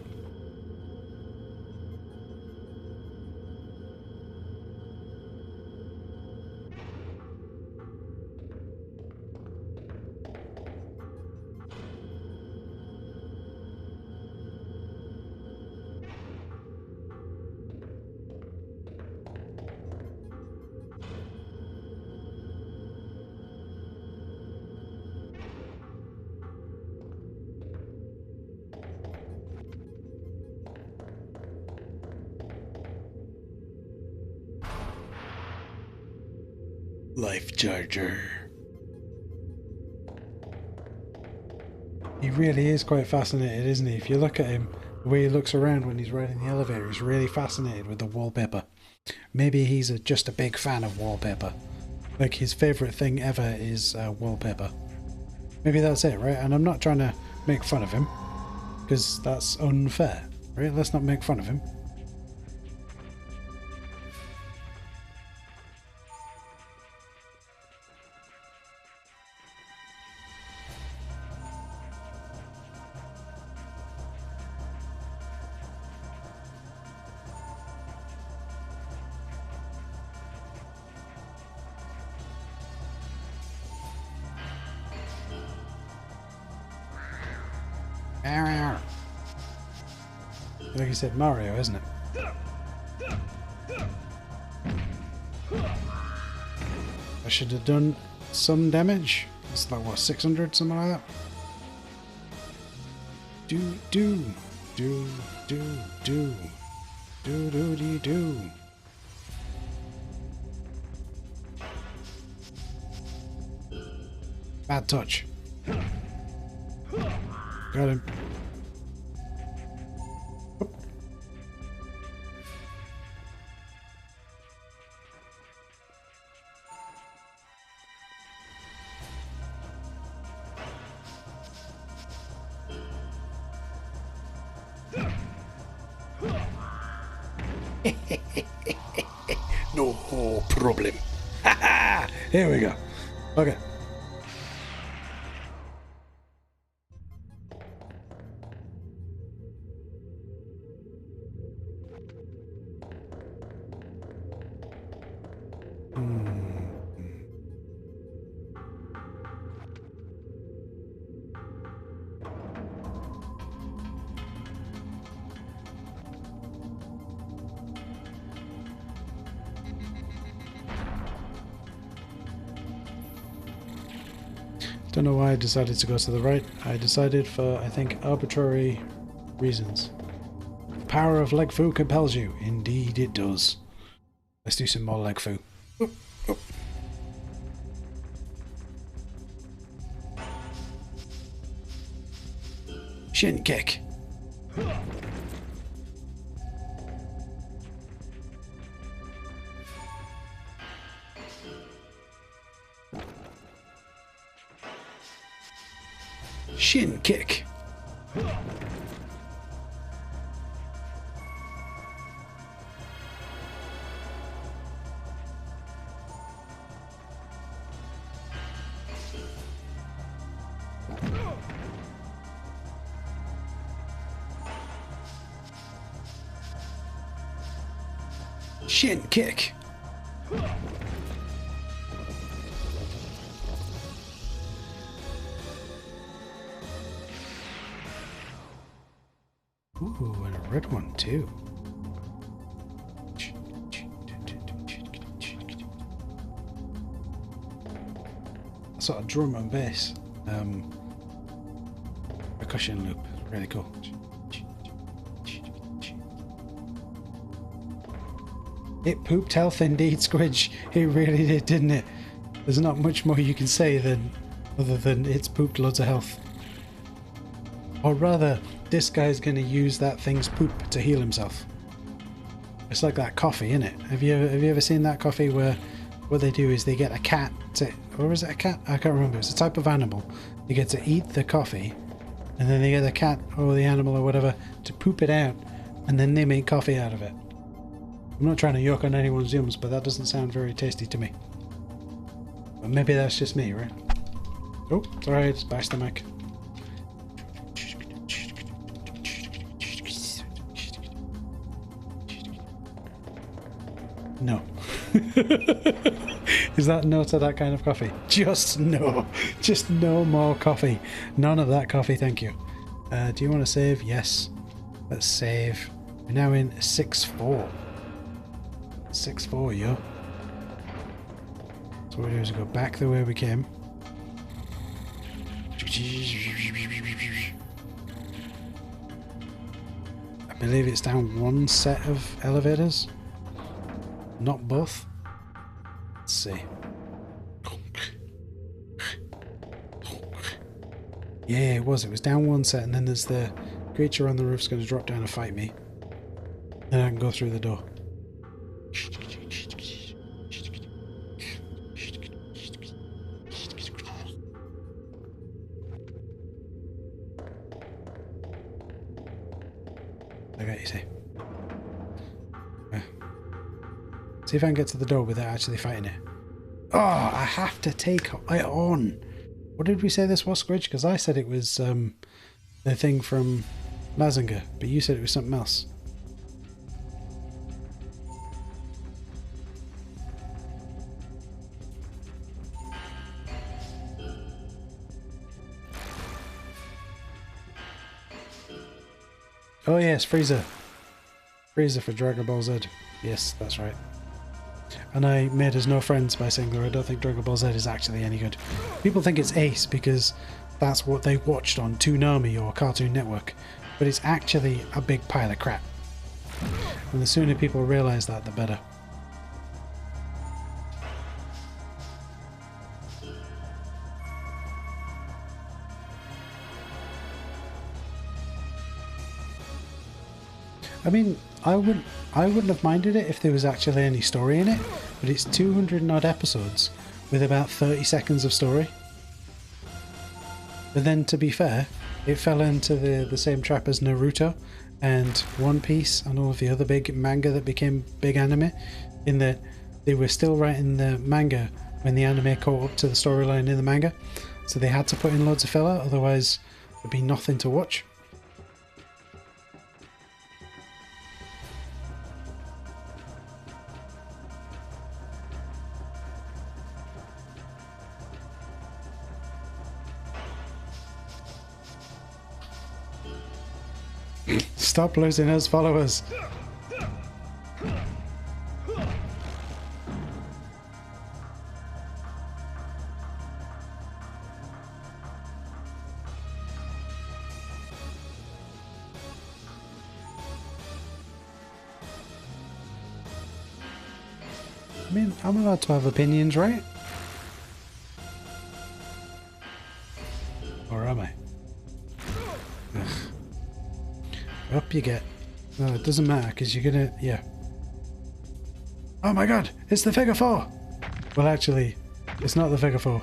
Life charger. He really is quite fascinated, isn't he? If you look at him, the way he looks around when he's riding the elevator, he's really fascinated with the wallpaper. Maybe he's just a big fan of wallpaper. Like his favourite thing ever is wallpaper. Maybe that's it, right? And I'm not trying to make fun of him, because that's unfair, right? Let's not make fun of him. Like you said, Mario, isn't it? I should have done some damage. It's like, what, 600, something like that? Do. Bad touch. Got him. No problem. Here we go. Okay. Don't know why I decided to go to the right. I decided for, I think, arbitrary reasons. The power of leg fu compels you. Indeed it does. Let's do some more leg fu. Oop, oop. Shin kick. Shin kick. Shin kick. Ooh, and a red one too. Sort of drum and bass percussion loop. Really cool. It pooped health indeed, Squidge. It really did, didn't it? There's not much more you can say other than it's pooped loads of health. Or rather, this guy's going to use that thing's poop to heal himself. It's like that coffee, isn't it? Have you ever seen that coffee where what they do is they get a cat to, or is it a cat? I can't remember. It's a type of animal. They get to eat the coffee, and then they get the cat or the animal or whatever to poop it out, and then they make coffee out of it. I'm not trying to yuck on anyone's yums, but that doesn't sound very tasty to me. But maybe that's just me, right? Oh, sorry, I just bashed the mic. No. Is that no to that kind of coffee? Just no. Just no more coffee. None of that coffee, thank you. Do you want to save? Yes. Let's save. We're now in 6-4. 6-4, yo. So what we do is we go back the way we came. I believe it's down one set of elevators. Not both. Let's see. Yeah, it was. It was down one set, and then there's the creature on the roof's going to drop down and fight me. And I can go through the door. I got you, see. See if I can get to the door without actually fighting it. Oh, I have to take it on. What did we say this was, Squidge? Because I said it was the thing from Mazinger, but you said it was something else. Oh yes, Frieza. Frieza for Dragon Ball Z. Yes, that's right. And I made us no friends by saying that I don't think Dragon Ball Z is actually any good. People think it's ace because that's what they watched on Toonami or Cartoon Network, but it's actually a big pile of crap. And the sooner people realise that, the better. I mean, I wouldn't have minded it if there was actually any story in it, but it's 200 and odd episodes with about 30 seconds of story. But then, to be fair, it fell into the same trap as Naruto and One Piece and all of the other big manga that became big anime, in that they were still writing the manga when the anime caught up to the storyline in the manga, so they had to put in loads of filler, otherwise there'd be nothing to watch. Stop losing us followers. I mean, I'm allowed to have opinions, right? Or am I? Ugh. Up you get. No, it doesn't matter because you're gonna, yeah. Oh my god, it's the figure four! Well, actually, it's not the figure four.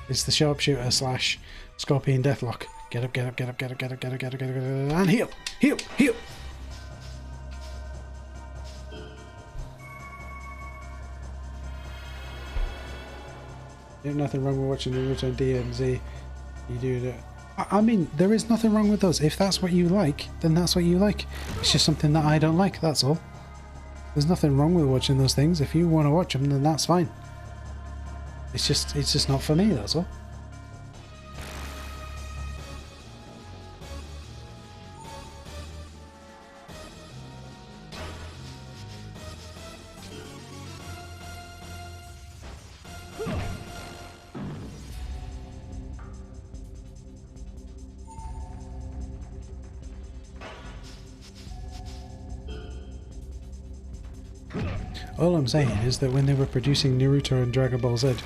It's the sharpshooter slash scorpion deathlock. Get up, get up, get up, get up, get up, get up, get up, get up, get up, and heal! Heal! Heal! There's nothing wrong with watching Naruto and DMZ. You do that. I mean, there is nothing wrong with those. If that's what you like, then that's what you like. It's just something that I don't like, that's all. There's nothing wrong with watching those things. If you want to watch them, then that's fine. It's just not for me, that's all. All I'm saying is that when they were producing Naruto and Dragon Ball Z,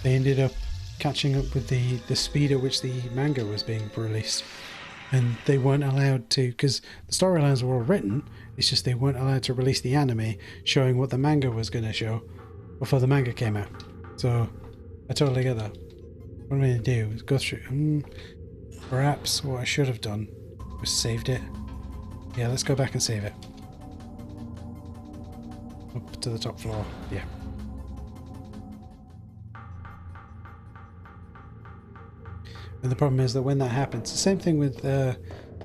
they ended up catching up with the speed at which the manga was being released. And they weren't allowed to, because the storylines were all written, it's just they weren't allowed to release the anime showing what the manga was going to show before the manga came out. So, I totally get that. What I'm going to do is go through... perhaps what I should have done was saved it. Yeah, let's go back and save it. Up to the top floor, yeah. And the problem is that when that happens, the same thing with a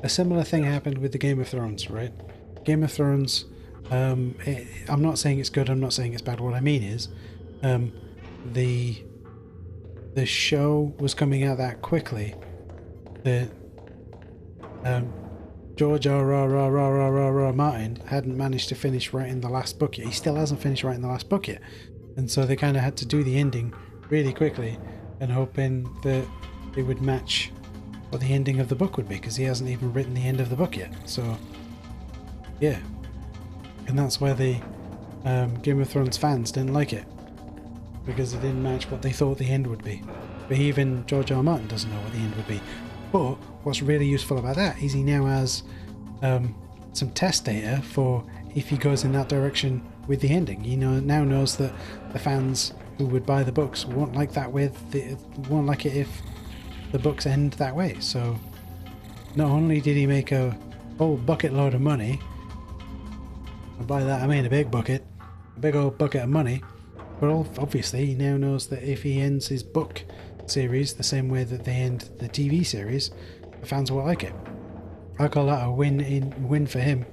similar thing happened with the Game of Thrones, right? Game of Thrones, I'm not saying it's good, I'm not saying it's bad. What I mean is, the show was coming out that quickly that George R. Martin hadn't managed to finish writing the last book yet. He still hasn't finished writing the last book yet. And so they kind of had to do the ending really quickly and hoping that it would match what the ending of the book would be, because he hasn't even written the end of the book yet. So, yeah. And that's why the Game of Thrones fans didn't like it, because it didn't match what they thought the end would be. But even George R. Martin doesn't know what the end would be. But what's really useful about that is he now has some test data for if he goes in that direction with the ending. He now knows that the fans who would buy the books won't like that won't like it if the books end that way. So not only did he make a whole bucket load of money, and by that I mean a big old bucket of money, but obviously he now knows that if he ends his book series the same way that they end the TV series, the fans will like it. I call that a win for him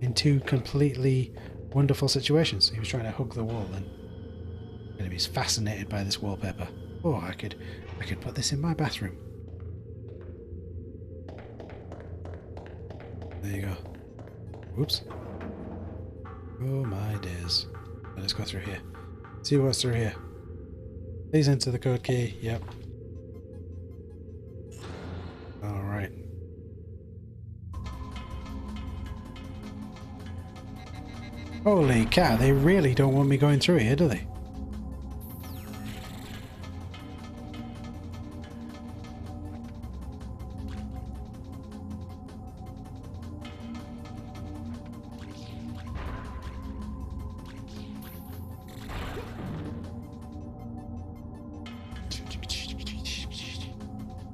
in two completely wonderful situations. He was trying to hug the wall and he was fascinated by this wallpaper. Oh, I could put this in my bathroom. There you go. Whoops. Oh my days. Let's go through here. See what's through here. Please enter the code key. Yep. Alright. Holy cow, they really don't want me going through here, do they?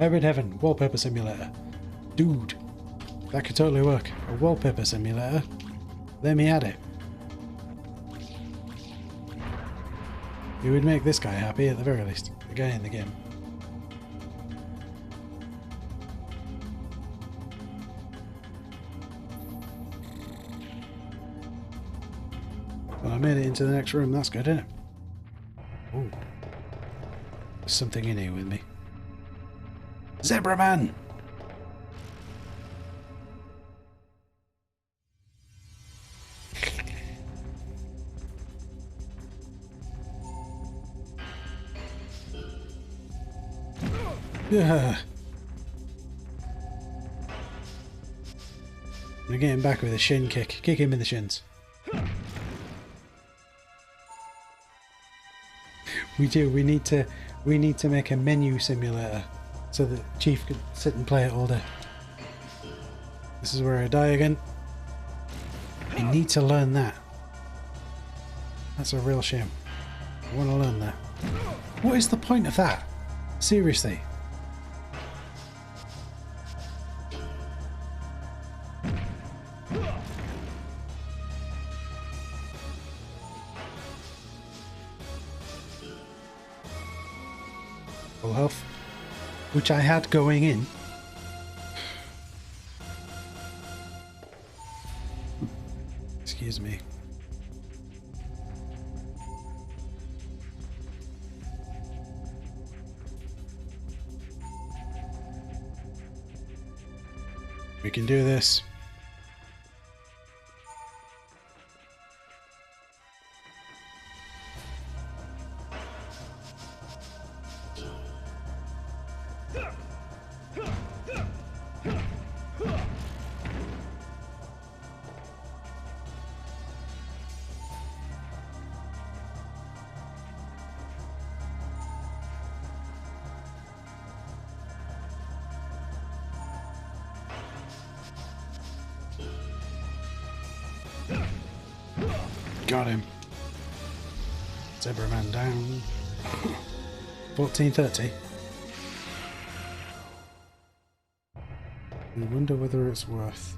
Hybrid Heaven, wallpaper simulator. Dude, that could totally work. A wallpaper simulator. Let me at it. It would make this guy happy at the very least. The guy in the game. Well, I made it into the next room. That's good, isn't it? Ooh. There's something in here with me. Zebra Man! Yeah. We're getting back with a shin kick. Kick him in the shins. We do. We need to make a menu simulator so that Chief could sit and play it all day. This is where I die again. I need to learn that. That's a real shame. I want to learn that. What is the point of that? Seriously. Full health, which I had going in. Excuse me. We can do this. Got him. Zebra Man down. 1430. I wonder whether it's worth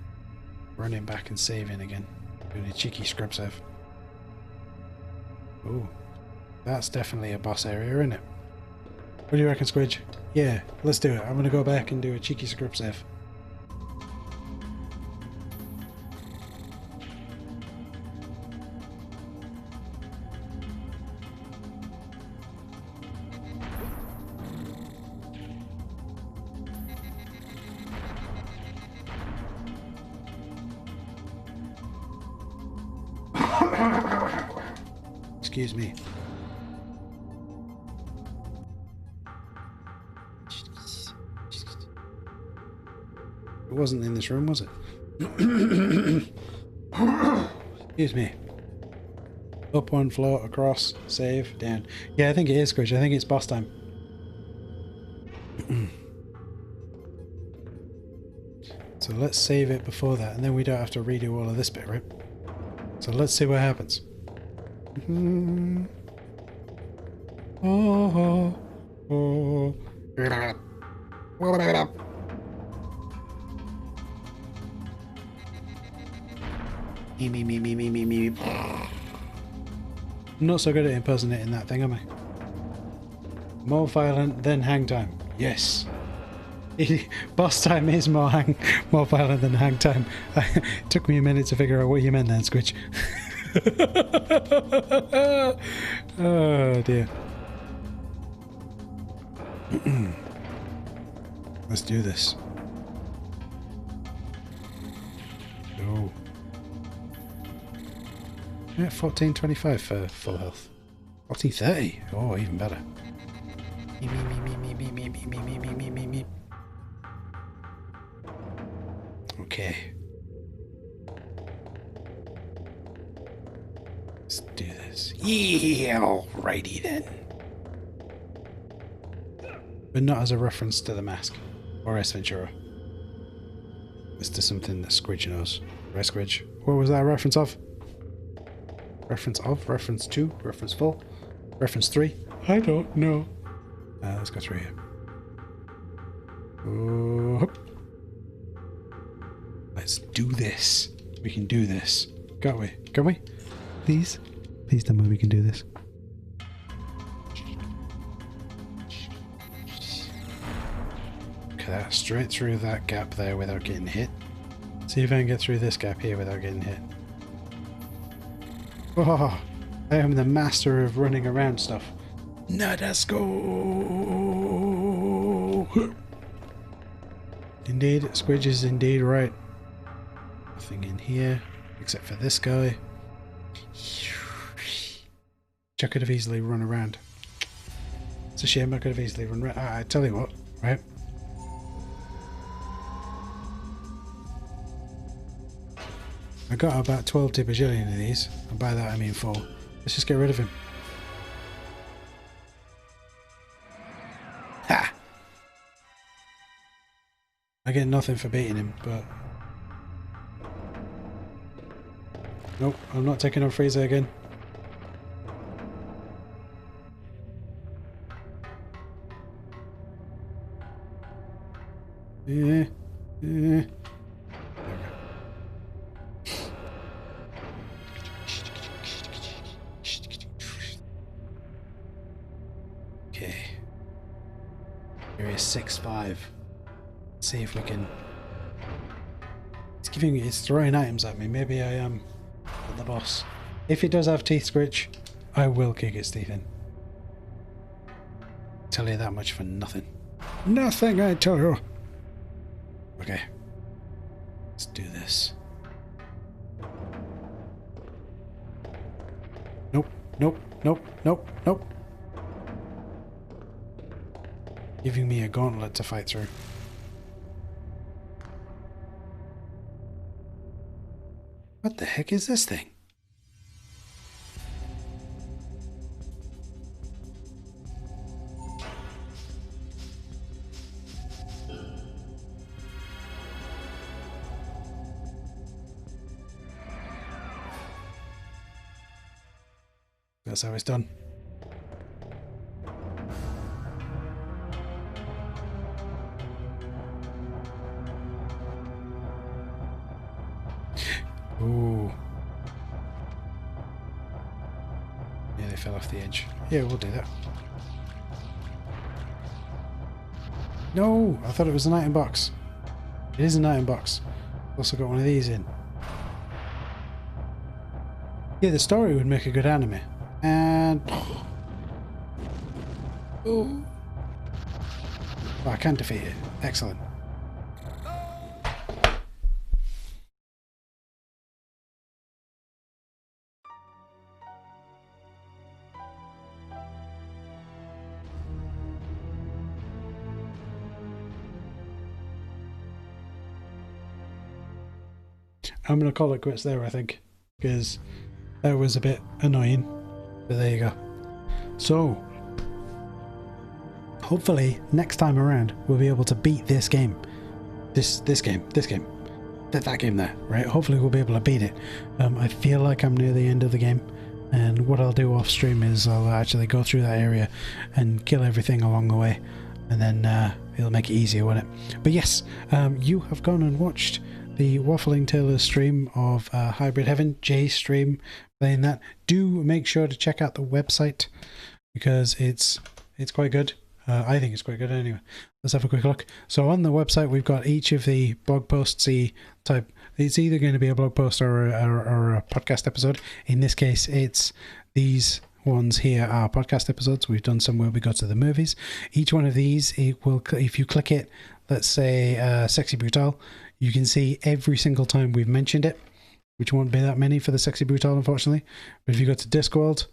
running back and saving again. Doing a cheeky scrub save. Oh, that's definitely a boss area, isn't it? What do you reckon, Squidge? Yeah, let's do it. I'm going to go back and do a cheeky scrub save. Excuse me. It wasn't in this room, was it? Excuse me. Up one floor, across, save, down. Yeah, I think it is, Squish. I think it's boss time. So let's save it before that, and then we don't have to redo all of this bit, right? So let's see what happens. Oh, oh, oh. Me. I'm not so good at impersonating that thing, am I? More violent than hang time. Yes. Boss time is more violent than hang time. It took me a minute to figure out what you meant then, Squitch. Oh dear. Let's do this. Oh. Yeah, 1425 for full health. 1430. Oh, even better. Me. Okay. Let's do this. Yeah, alrighty then. But not as a reference to the mask or S Ventura. It's to something that Squidge knows. Right, Squidge? What was that a reference of? Reference of? Reference to? Reference for? Reference 3? I don't know. Let's go through here. Oh. Let's do this. We can do this. Can't we? Can we? Please? Please tell me we can do this. Okay, that's straight through that gap there without getting hit. See if I can get through this gap here without getting hit. Oh, I am the master of running around stuff. Now let's go. Indeed, Squidge is indeed right. Nothing in here except for this guy. I could have easily run around. It's a shame I could have easily run around. I tell you what, right? I got about 12 to bajillion of these, and by that I mean 4. Let's just get rid of him. Ha! I get nothing for beating him, but... Nope, I'm not taking on Frieza again. Yeah. Okay. Area 6-5. Let's see if we can... It's throwing items at me. Maybe I am the boss. If it does have teeth, Squitch, I will kick its teeth in. Tell you that much for nothing. Nothing, I tell you. Okay. Let's do this. Nope. Giving me a gauntlet to fight through. What the heck is this thing? That's how it's done. Ooh. Yeah, they fell off the edge. Yeah, we'll do that. No! I thought it was an item box. It is an item box. Also got one of these in. Yeah, the story would make a good anime. And... Ooh. Oh, I can't defeat it. Excellent. I'm going to call it quits there, I think, because that was a bit annoying, but there you go. So, hopefully next time around we'll be able to beat this game. This game. that game there, right? Hopefully we'll be able to beat it. I feel like I'm near the end of the game, and what I'll do off stream is I'll actually go through that area and kill everything along the way, and then it'll make it easier, won't it? But yes, you have gone and watched the Waffling Taylor stream of Hybrid Heaven, Jay's stream playing that. Do make sure to check out the website because it's quite good. I think it's quite good anyway. Let's have a quick look. So on the website we've got each of the blog postsy type. It's either going to be a blog post or a podcast episode. In this case, it's these ones here are podcast episodes. We've done some where we go to the movies. Each one of these, it will, if you click it, let's say Sexy Brutal, you can see every single time we've mentioned it, which won't be that many for the Sexy Brutal, unfortunately. But if you go to Discworld,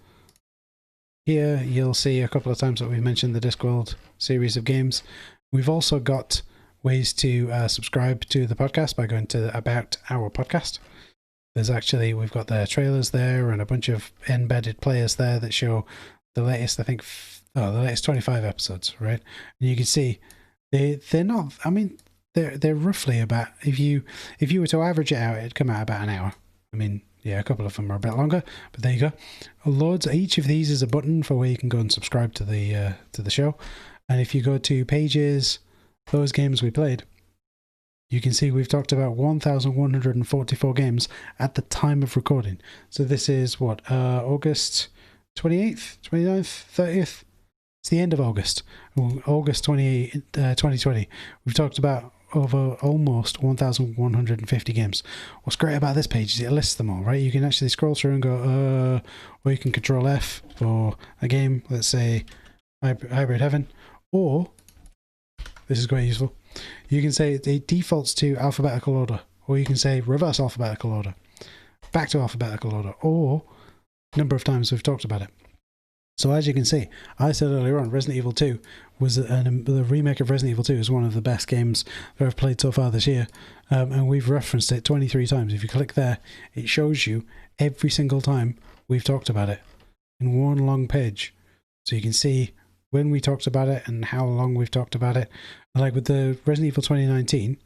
here you'll see a couple of times that we've mentioned the Discworld series of games. We've also got ways to subscribe to the podcast by going to About Our Podcast. There's actually, we've got the trailers there and a bunch of embedded players there that show the latest, I think, the latest 25 episodes, right? And you can see they're not, I mean, they're roughly about, if you were to average it out, it'd come out about an hour. I mean, yeah, a couple of them are a bit longer, but there you go. Loads. Each of these is a button for where you can go and subscribe to the show. And if you go to pages, those games we played, you can see we've talked about 1,144 games at the time of recording. So this is what, August 28th, 29th, 30th? It's the end of August. August 28th, 2020. We've talked about over almost 1,150 games. What's great about this page is it lists them all, right? You can actually scroll through and go, or you can Control F for a game, let's say Hybrid Heaven, or, this is quite useful, you can say it defaults to alphabetical order, or you can say reverse alphabetical order, back to alphabetical order, or number of times we've talked about it. So as you can see, I said earlier on, Resident Evil 2 was the remake of Resident Evil 2 is one of the best games that I've played so far this year, and we've referenced it 23 times. If you click there, it shows you every single time we've talked about it in one long page, so you can see when we talked about it and how long we've talked about it. Like with the Resident Evil 2019,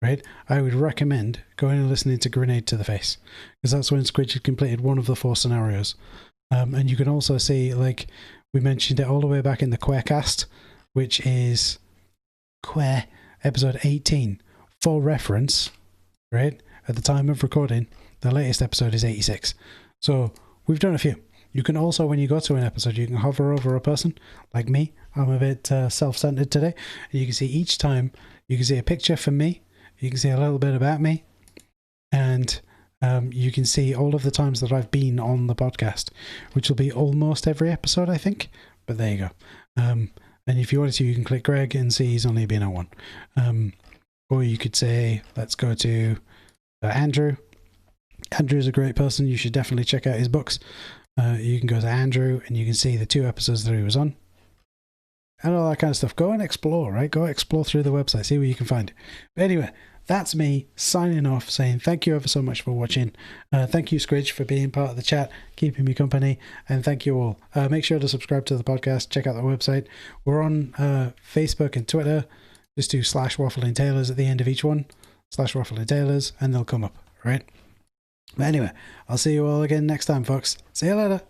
right? I would recommend going and listening to Grenade to the Face, because that's when Squidge had completed one of the 4 scenarios. And you can also see, like, we mentioned it all the way back in the Quarecast, which is Quare episode 18. For reference, right, at the time of recording, the latest episode is 86. So we've done a few. You can also, when you go to an episode, you can hover over a person, like me. I'm a bit self-centered today. And you can see each time, you can see a picture from me, you can see a little bit about me, and you can see all of the times that I've been on the podcast, which will be almost every episode, I think. But there you go. And if you wanted to, you can click Greg and see he's only been on one. Or you could say, let's go to Andrew. Andrew's a great person. You should definitely check out his books. You can go to Andrew and you can see the 2 episodes that he was on. And all that kind of stuff. Go and explore, right? Go explore through the website. See what you can find. But anyway, that's me signing off, saying thank you ever so much for watching. Thank you, Squidge, for being part of the chat, keeping me company, and thank you all. Make sure to subscribe to the podcast. Check out the website. We're on Facebook and Twitter. Just do /Waffling Tailors at the end of each one. /Waffling Tailors, and they'll come up, right? But anyway, I'll see you all again next time, folks. See you later.